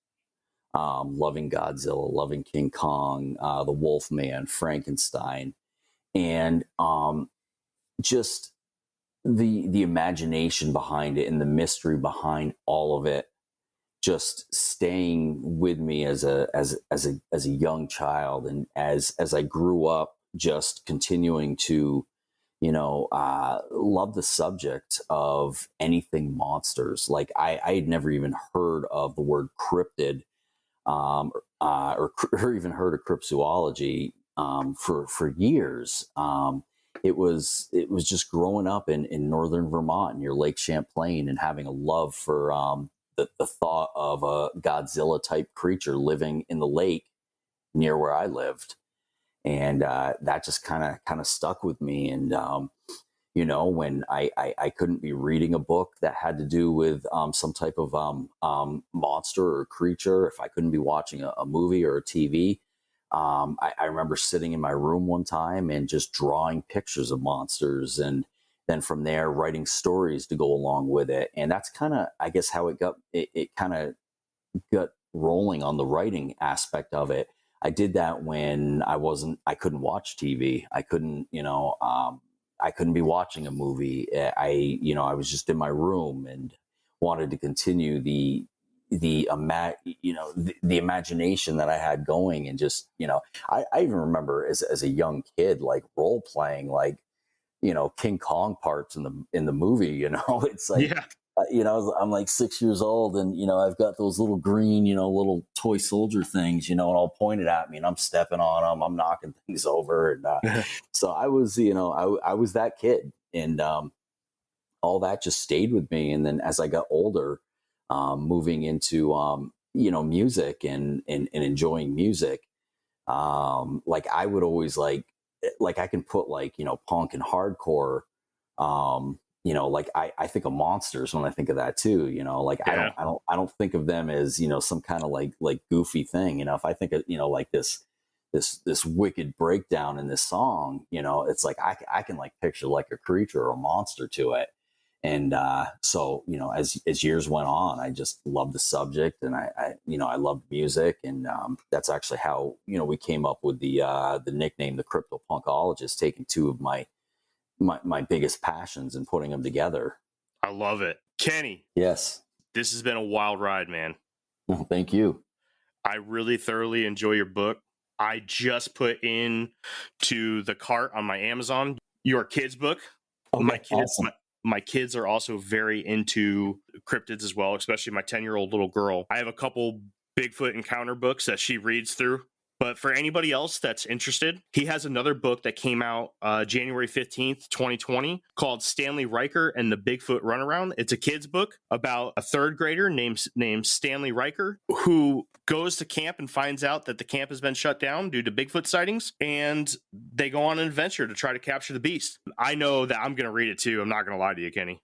loving Godzilla, loving King Kong, the Wolfman, Frankenstein, and just the imagination behind it and the mystery behind all of it, just staying with me as a young child, and as I grew up, just continuing to love the subject of anything monsters. Like I had never even heard of the word cryptid, or even heard of cryptozoology for years. It was just growing up in northern Vermont near Lake Champlain, and having a love for the thought of a Godzilla type creature living in the lake near where I lived. And that just kind of stuck with me. And when I couldn't be reading a book that had to do with some type of monster or creature, if I couldn't be watching a movie or a TV, I remember sitting in my room one time and just drawing pictures of monsters, and then from there writing stories to go along with it. And that's kind of, I guess, how it kind of got rolling on the writing aspect of it. I did that when I couldn't watch TV. I couldn't be watching a movie. I was just in my room and wanted to continue the imagination that I had going. And just, I even remember as a young kid, like role playing, like, King Kong parts in the movie, it's like, Yeah. I'm like 6 years old, and, I've got those little green, little toy soldier things, and all pointed at me, and I'm stepping on them. I'm knocking things over. And so I was, I was that kid, and all that just stayed with me. And then as I got older, moving into, music and enjoying music, like I would always like I can put like, punk and hardcore, like I think of monsters when I think of that too, like Yeah. I don't think of them as, some kind of like goofy thing. If I think of, like this wicked breakdown in this song, it's like I can like picture like a creature or a monster to it. And so, as years went on, I just loved the subject, and I loved music. And that's actually how, we came up with the nickname, the Cryptopunkologist, taking two of my biggest passions and putting them together. I love it. Kenny. Yes. This has been a wild ride, man. Well, thank you. I really thoroughly enjoy your book. I just put in to the cart on my Amazon your kids book. Okay, my kids, awesome. my kids are also very into cryptids as well, especially my 10-year-old little girl. I have a couple Bigfoot encounter books that she reads through But for anybody else that's interested, he has another book that came out January 15th, 2020, called Stanley Riker and the Bigfoot Runaround. It's a kid's book about a third grader named Stanley Riker, who goes to camp and finds out that the camp has been shut down due to Bigfoot sightings, and they go on an adventure to try to capture the beast. I know that I'm going to read it too. I'm not going to lie to you, Kenny.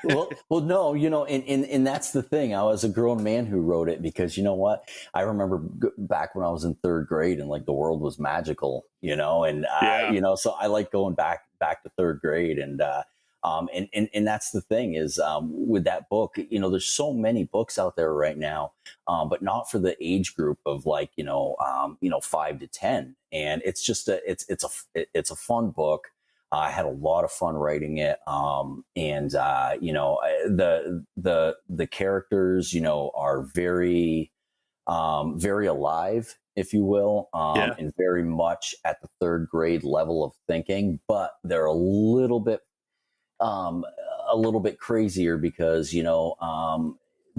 well, no, and that's the thing. I was a grown man who wrote it because you know what? I remember back when I was in third grade and like the world was magical, and so I like going back to third grade, and that's the thing is with that book, there's so many books out there right now, but not for the age group of 5 to 10, and it's just it's a fun book. I had a lot of fun writing it, and the characters, are very alive, if you will, and very much at the third grade level of thinking. But they're a little bit crazier because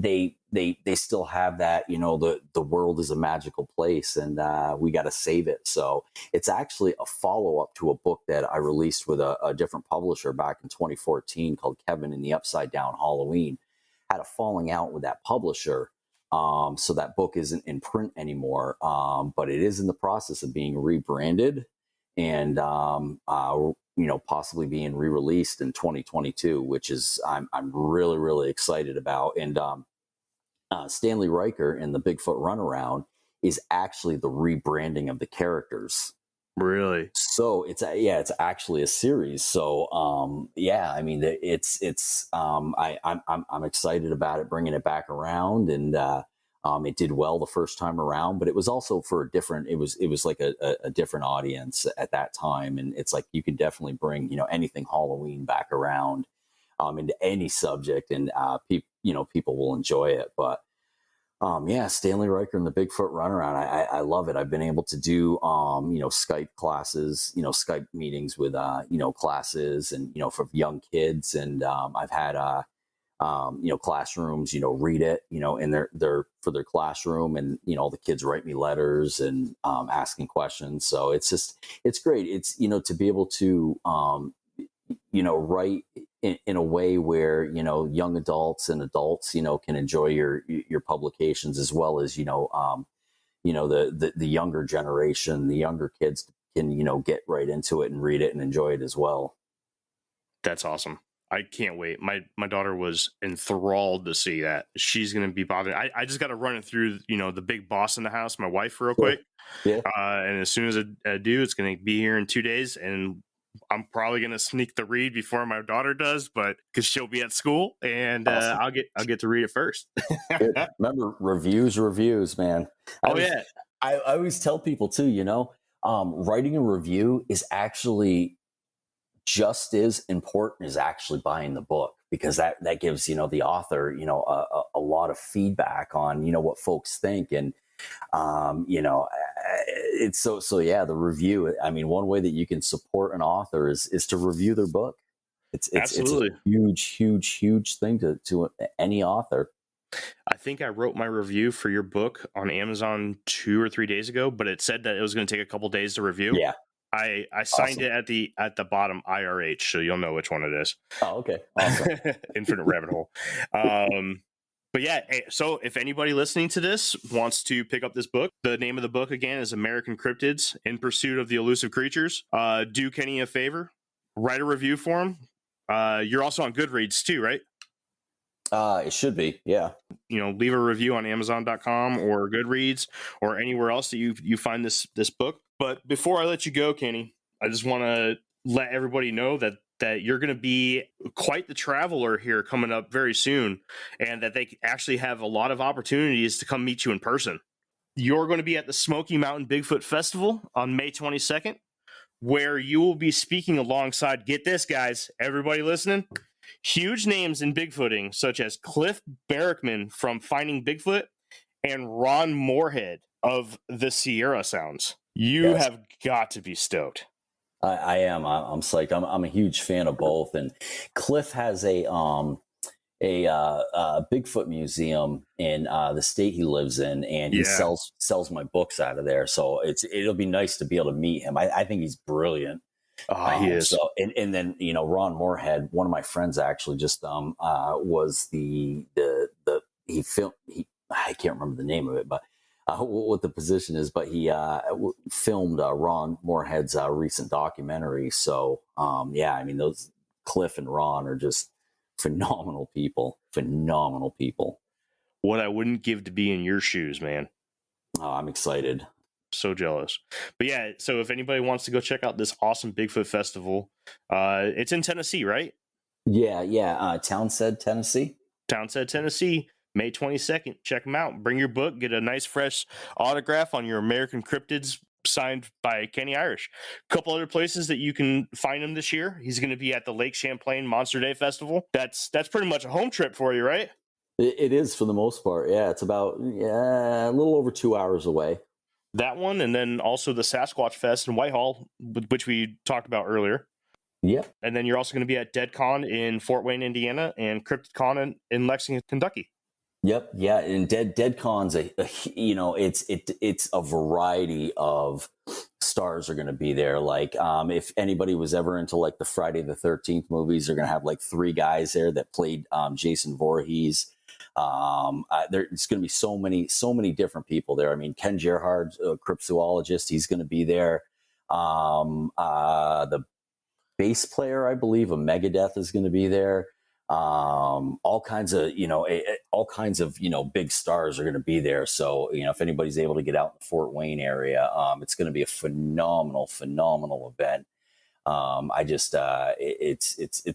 they still have that, the world is a magical place, and we got to save it. So it's actually a follow-up to a book that I released with a different publisher back in 2014 called Kevin and the Upside Down Halloween. Had a falling out with that publisher. So that book isn't in print anymore, but it is in the process of being rebranded and, possibly being re-released in 2022, which is I'm really, really excited about. And Stanley Riker and the Bigfoot Runaround is actually the rebranding of the characters. Really? So it's actually a series. So I mean I'm excited about it, bringing it back around, and it did well the first time around, but it was also for a different. It was like a different audience at that time, and it's like you can definitely bring anything Halloween back around into any subject, and people will enjoy it. But Stanley Riker and the Bigfoot Runaround, I love it. I've been able to do Skype classes, Skype meetings with classes and for young kids, and I've had classrooms read it in their for their classroom, and all the kids write me letters and asking questions. So it's great. It's to be able to write in a way where young adults and adults can enjoy your publications, as well as the younger generation, the younger kids can get right into it and read it and enjoy it as well. That's awesome. I can't wait. My daughter was enthralled to see that. She's going to be bothered. I just got to run it through, the big boss in the house, my wife, real quick. Yeah. And as soon as I do, it's going to be here in 2 days, and I'm probably going to sneak the read before my daughter does, but because she'll be at school, and awesome. I'll get to read it first. Remember, reviews, man. I always tell people too, writing a review is actually just as important as actually buying the book, because that gives the author a lot of feedback on what folks think, and it's so the review. I mean, one way that you can support an author is to review their book. It's Absolutely. It's a huge thing to any author. I think I wrote my review for your book on Amazon 2 or 3 days ago, but it said that it was going to take a couple days to review. Yeah. I signed it at the bottom IRH, so you'll know which one it is. Oh, okay. Awesome. Infinite Rabbit Hole. But yeah, so if anybody listening to this wants to pick up this book, the name of the book again is American Cryptids: In Pursuit of the Elusive Creatures. Do Kenny a favor, write a review for him. You're also on Goodreads too, right? It should be, yeah. Leave a review on Amazon.com or Goodreads or anywhere else that you find this book. But before I let you go, Kenny, I just want to let everybody know that you're going to be quite the traveler here coming up very soon, and that they actually have a lot of opportunities to come meet you in person. You're going to be at the Smoky Mountain Bigfoot Festival on May 22nd, where you will be speaking alongside, get this, guys, everybody listening, huge names in Bigfooting, such as Cliff Barrickman from Finding Bigfoot and Ron Moorhead of the Sierra Sounds. You have got to be stoked. I am. I'm psyched. I'm a huge fan of both. And Cliff has a a Bigfoot museum in the state he lives in, and he Yeah. sells my books out of there. So it'll be nice to be able to meet him. I think he's brilliant. Oh, he is. So and then Ron Moorhead, one of my friends actually just was the he filmed I can't remember the name of it, but what the position is, but he filmed Ron Moorhead's recent documentary. So yeah, I mean, those Cliff and Ron are just phenomenal people. What I wouldn't give to be in your shoes, man. Oh, I'm excited. So jealous. But yeah, so if anybody wants to go check out this awesome Bigfoot festival, it's in Tennessee, right? Yeah. Townsend, Tennessee. Townsend, Tennessee, May 22nd. Check them out. Bring your book. Get a nice, fresh autograph on your American Cryptids signed by Kenney Irish. A couple other places that you can find him this year. He's going to be at the Lake Champlain Monster Day Festival. That's pretty much a home trip for you, right? It is for the most part. Yeah, it's about a little over 2 hours away. That one, and then also the Sasquatch Fest in Whitehall, which we talked about earlier. Yep. And then you're also going to be at DeadCon in Fort Wayne, Indiana, and CryptidCon in Lexington, Kentucky. Yep. Yeah. And DeadCon's it's a variety of stars are going to be there. Like, if anybody was ever into like the Friday the 13th movies, they're going to have like 3 guys there that played Jason Voorhees. There's going to be so many different people there. I mean, Ken Gerhard, cryptozoologist, he's going to be there. The bass player, I believe, of Megadeth is going to be there. All kinds of big stars are going to be there. So if anybody's able to get out in the Fort Wayne area, it's going to be a phenomenal event. It's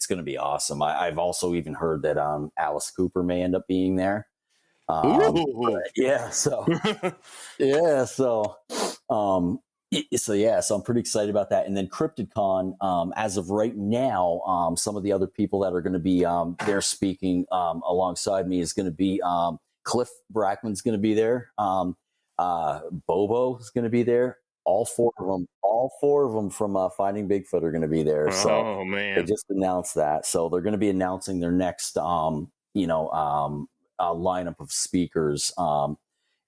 going to be awesome. I've also even heard that Alice Cooper may end up being there. So I'm pretty excited about that. And then CryptidCon, as of right now, some of the other people that are going to be there speaking alongside me is going to be Cliff Brackman's going to be there. Bobo is going to be there. All four of them from Finding Bigfoot are going to be there. So man, they just announced that. So they're going to be announcing their next lineup of speakers.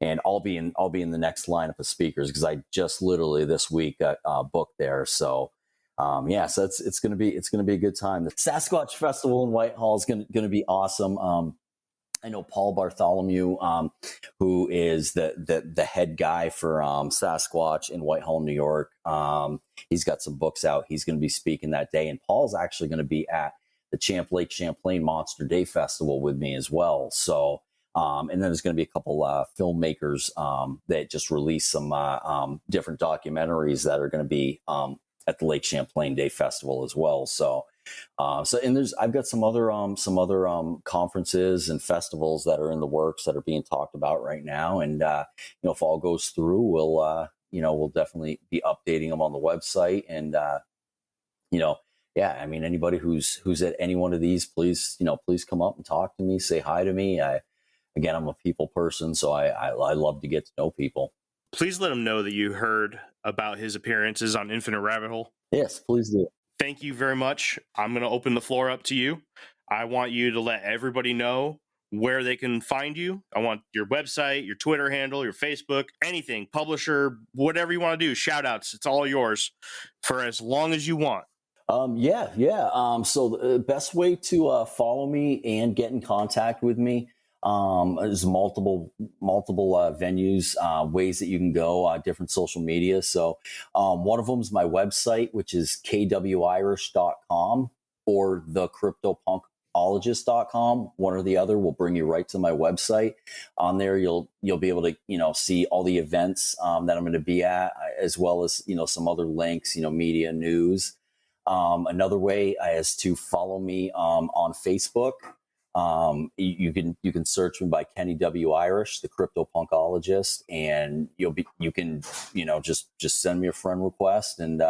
And I'll be in the next lineup of speakers because I just literally this week got booked there. So so it's going to be a good time. The Sasquatch Festival in Whitehall is going to be awesome. I know Paul Bartholomew, who is the head guy for Sasquatch in Whitehall, New York. He's got some books out. He's going to be speaking that day, and Paul's actually going to be at the Lake Champlain Monster Day Festival with me as well. So. And then there's going to be a couple filmmakers that just released some different documentaries that are going to be at the Lake Champlain Day Festival as well. So I've got some other conferences and festivals that are in the works that are being talked about right now. And if all goes through, we'll definitely be updating them on the website. And I mean, anybody who's at any one of these, please come up and talk to me, say hi to me. Again, I'm a people person, so I love to get to know people. Please let him know that you heard about his appearances on Infinite Rabbit Hole. Yes, please do. Thank you very much. I'm going to open the floor up to you. I want you to let everybody know where they can find you. I want your website, your Twitter handle, your Facebook, anything, publisher, whatever you want to do. Shout outs. It's all yours for as long as you want. So the best way to follow me and get in contact with me, there's multiple venues, ways that you can go, different social media. So one of them is my website, which is kwirish.com or thecryptopunkologist.com. One or the other will bring you right to my website. On there, you'll be able to see all the events that I'm going to be at, as well as some other links, media, news. Another way is to follow me on Facebook. You can search me by Kenney W Irish, the Cryptopunkologist, and you can just send me a friend request, and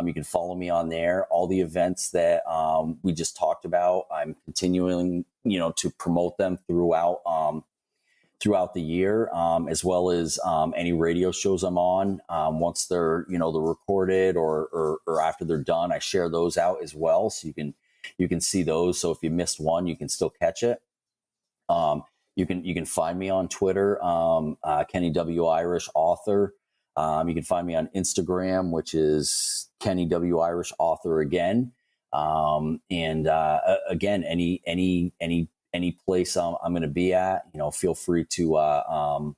you can follow me on there. All the events that we just talked about, I'm continuing to promote them throughout the year, as well as any radio shows I'm on. Once they're recorded or after they're done, I share those out as well, so you can you can see those. So if you missed one, you can still catch it. You can find me on Twitter, Kenney W Irish author. You can find me on Instagram, which is Kenney W Irish author again. Again, any place I'm going to be at, feel free to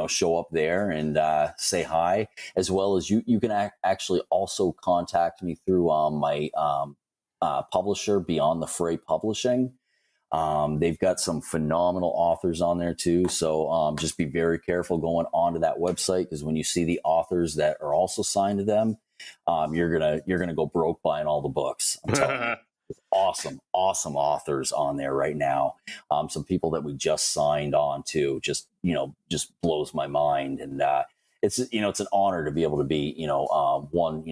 show up there and say hi. As well as you can actually also contact me through my publisher, Beyond the Fray Publishing. They've got some phenomenal authors on there too. So just be very careful going onto that website, because when you see the authors that are also signed to them, you're gonna go broke buying all the books. I'm telling you. Awesome authors on there right now. Some people that we just signed on to, just blows my mind. And it's an honor to be able to be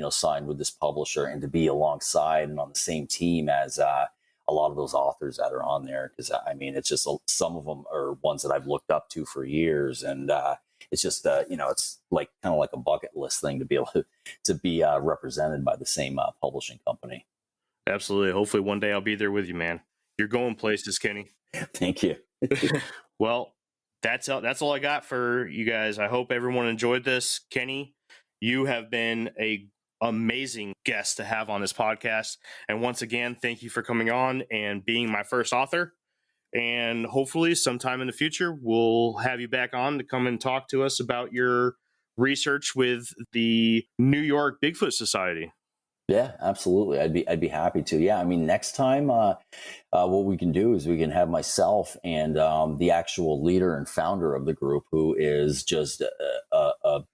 signed with this publisher, and to be alongside and on the same team as a lot of those authors that are on there. Because it's just some of them are ones that I've looked up to for years, and it's just it's like kind of like a bucket list thing to be able to be represented by the same publishing company. Absolutely. Hopefully one day I'll be there with you, man. You're going places, Kenney. Thank you. Well, that's all I got for you guys. I hope everyone enjoyed this. Kenney, you have been a amazing guest to have on this podcast. And once again, thank you for coming on and being my first author. And hopefully sometime in the future, we'll have you back on to come and talk to us about your research with the New York Bigfoot Society. Yeah, absolutely. I'd be happy to. Yeah, next time, what we can do is we can have myself and the actual leader and founder of the group, who is just a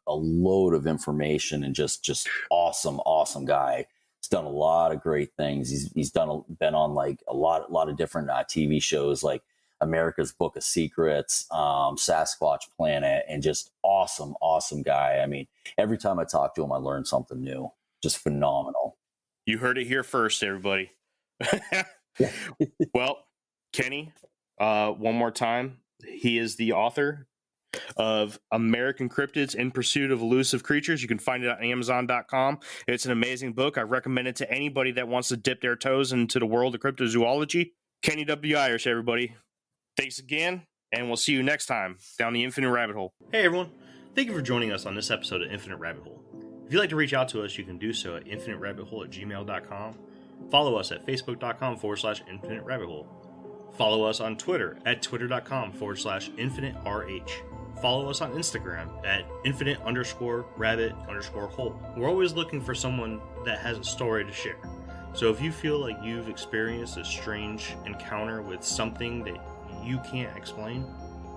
load of information and just awesome guy. He's done a lot of great things. He's been on like a lot of different TV shows, like America's Book of Secrets, Sasquatch Planet, and just awesome guy. Every time I talk to him, I learn something new. Just phenomenal. You heard it here first, everybody. Well, Kenney, one more time. He is the author of American Cryptids in Pursuit of Elusive Creatures. You can find it on Amazon.com. It's an amazing book. I recommend it to anybody that wants to dip their toes into the world of cryptozoology. Kenney W Irish, everybody. Thanks again, and we'll see you next time down the Infinite Rabbit Hole. Hey, everyone. Thank you for joining us on this episode of Infinite Rabbit Hole. If you'd like to reach out to us, you can do so at infiniterabbithole@gmail.com. Follow us at facebook.com/infiniterabbithole. Follow us on Twitter at twitter.com/infiniterh. Follow us on Instagram at infinite_rabbit_hole. We're always looking for someone that has a story to share. So if you feel like you've experienced a strange encounter with something that you can't explain,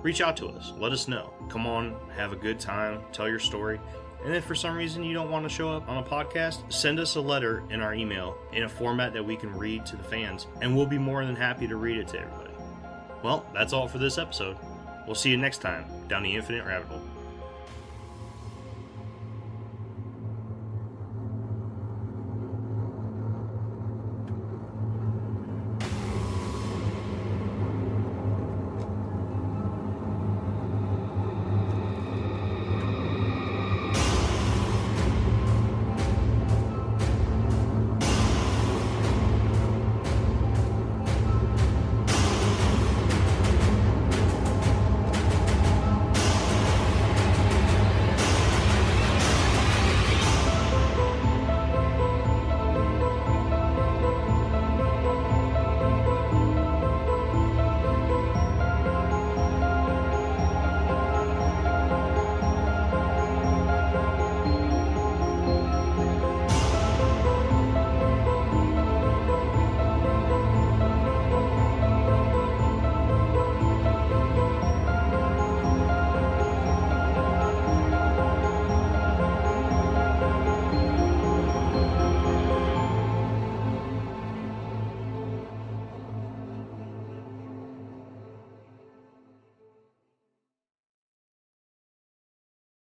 reach out to us. Let us know. Come on, have a good time, tell your story. And if for some reason you don't want to show up on a podcast, send us a letter in our email in a format that we can read to the fans, and we'll be more than happy to read it to everybody. Well, that's all for this episode. We'll see you next time down the Infinite Rabbit Hole.